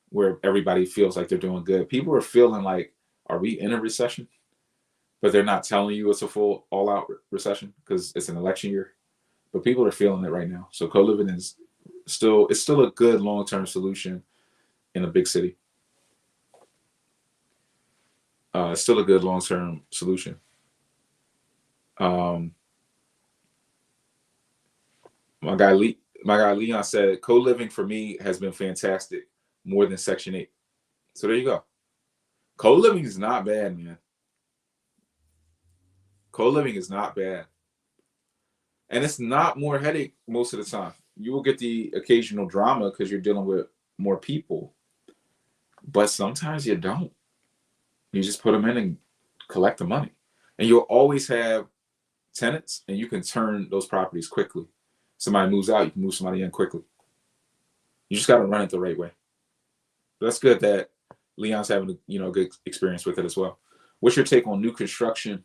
where everybody feels like they're doing good. People are feeling like, are we in a recession? But they're not telling you it's a full all-out recession because it's an election year. But people are feeling it right now. So co-living is still a good long-term solution in a big city. It's still a good long-term solution. My guy Leon said co-living for me has been fantastic, more than Section 8. So there you go. Co-living is not bad, man. Co-living is not bad. And it's not more headache most of the time. You will get the occasional drama because you're dealing with more people. But sometimes you don't. You just put them in and collect the money. And you'll always have tenants, and you can turn those properties quickly. Somebody moves out, you can move somebody in quickly. You just got to run it the right way. But that's good that Leon's having a good experience with it as well. What's your take on new construction?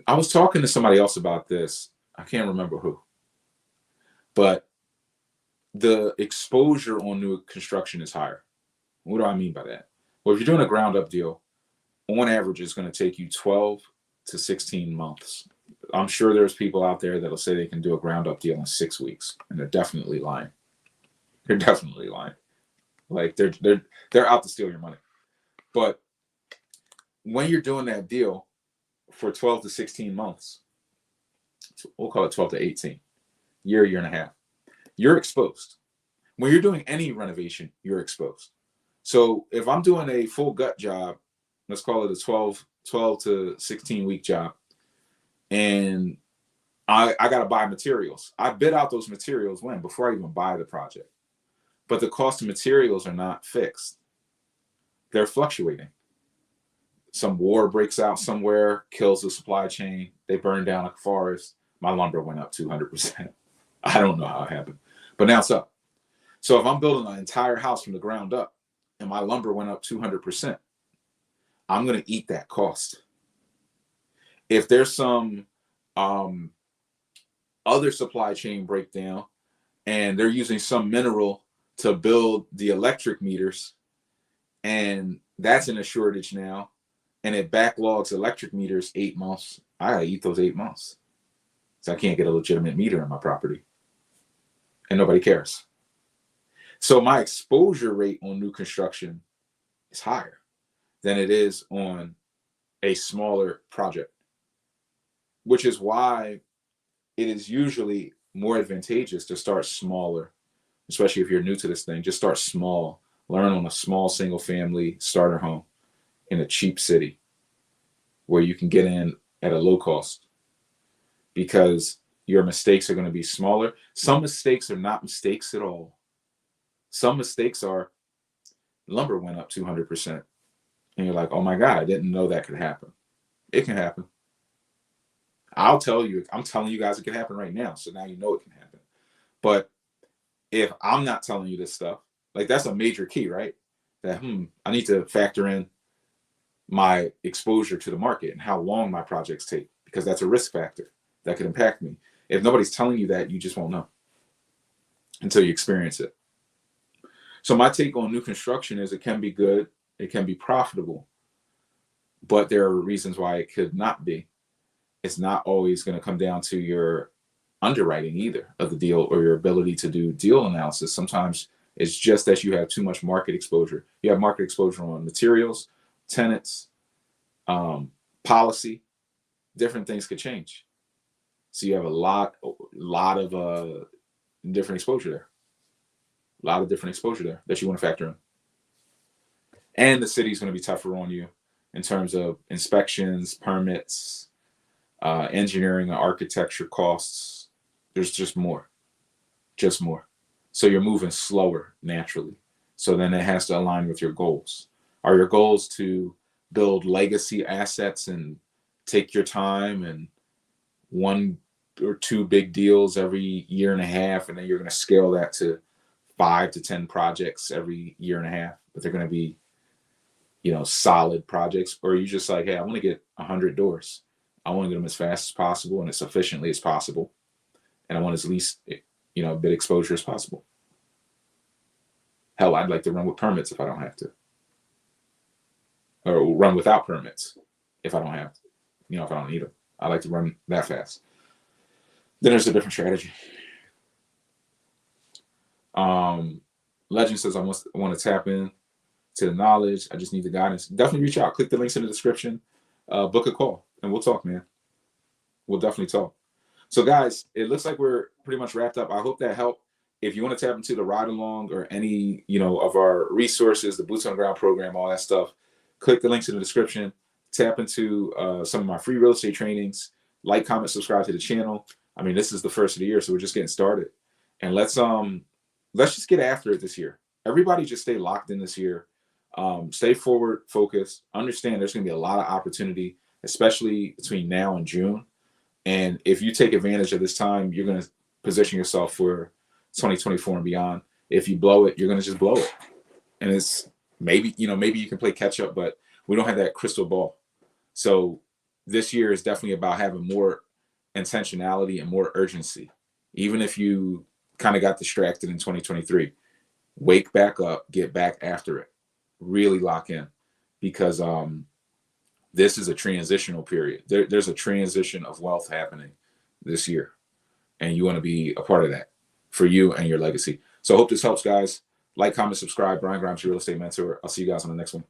I was talking to somebody else about this. I can't remember who. But the exposure on new construction is higher. What do I mean by that? Well, if you're doing a ground up deal, on average, it's going to take you 12 to 16 months. I'm sure there's people out there that'll say they can do a ground up deal in 6 weeks, and they're definitely lying. They're definitely lying. Like they're out to steal your money. But when you're doing that deal for 12 to 16 months, we'll call it 12 to 18, year and a half, you're exposed. When you're doing any renovation, you're exposed. So if I'm doing a full gut job, let's call it a 12 to 16 week job, and I got to buy materials. I bid out those materials before I even buy the project. But the cost of materials are not fixed. They're fluctuating. Some war breaks out somewhere, kills the supply chain. They burn down a forest. My lumber went up 200%. I don't know how it happened, but now it's up. So if I'm building an entire house from the ground up and my lumber went up 200%, I'm going to eat that cost. If there's some other supply chain breakdown and they're using some mineral to build the electric meters, and that's in a shortage now, and it backlogs electric meters 8 months, I gotta eat those 8 months. So I can't get a legitimate meter in my property. And nobody cares. So my exposure rate on new construction is higher than it is on a smaller project, which is why it is usually more advantageous to start smaller, especially if you're new to this thing. Just start small. Learn on a small single family starter home in a cheap city where you can get in at a low cost, because your mistakes are going to be smaller. Some mistakes are not mistakes at all. Some mistakes are lumber went up 200%. And you're like, oh my God, I didn't know that could happen. It can happen. I'm telling you guys it can happen right now. So now you know it can happen. But if I'm not telling you this stuff, like that's a major key, right? That I need to factor in my exposure to the market and how long my projects take, because that's a risk factor that could impact me. If nobody's telling you that, you just won't know until you experience it. So my take on new construction is it can be good, it can be profitable, but there are reasons why it could not be. It's not always going to come down to your underwriting either of the deal or your ability to do deal analysis. Sometimes it's just that you have too much market exposure. You have market exposure on materials, tenants, policy, different things could change. So you have a lot of different exposure there. A lot of different exposure there that you want to factor in. And the city's going to be tougher on you in terms of inspections, permits, engineering and architecture costs. There's just more. So you're moving slower naturally. So then it has to align with your goals. Are your goals to build legacy assets and take your time and 1 or 2 big deals every year and a half, and then you're going to scale that to 5 to 10 projects every year and a half, but they're going to be, solid projects? Or are you just like, hey, I want to get 100 doors. I want to get them as fast as possible and as efficiently as possible. And I want as least, bit exposure as possible. Hell, I'd like to run with permits if I don't have to. Or run without permits if I don't have to. If I don't need them. I like to run that fast. Then there's a different strategy. Legend says, I want to tap in to the knowledge. I just need the guidance. Definitely reach out. Click the links in the description. Book a call, and we'll talk, man. We'll definitely talk. So, guys, it looks like we're pretty much wrapped up. I hope that helped. If you want to tap into the ride along or any, of our resources, the Boots on the Ground program, all that stuff, click the links in the description. Tap into some of my free real estate trainings. Like, comment, subscribe to the channel. I mean, this is the first of the year, so we're just getting started. And let's just get after it this year. Everybody just stay locked in this year. Stay forward, focused. Understand there's going to be a lot of opportunity, especially between now and June. And if you take advantage of this time, you're going to position yourself for 2024 and beyond. If you blow it, you're going to just blow it. And it's maybe you can play catch up, but we don't have that crystal ball. So this year is definitely about having more intentionality and more urgency. Even if you kind of got distracted in 2023, wake back up, get back after it, really lock in, because this is a transitional period. There's a transition of wealth happening this year, and you want to be a part of that for you and your legacy. So I hope this helps, guys. Like, comment, subscribe. Brian Grimes, your real estate mentor. I'll see you guys on the next one.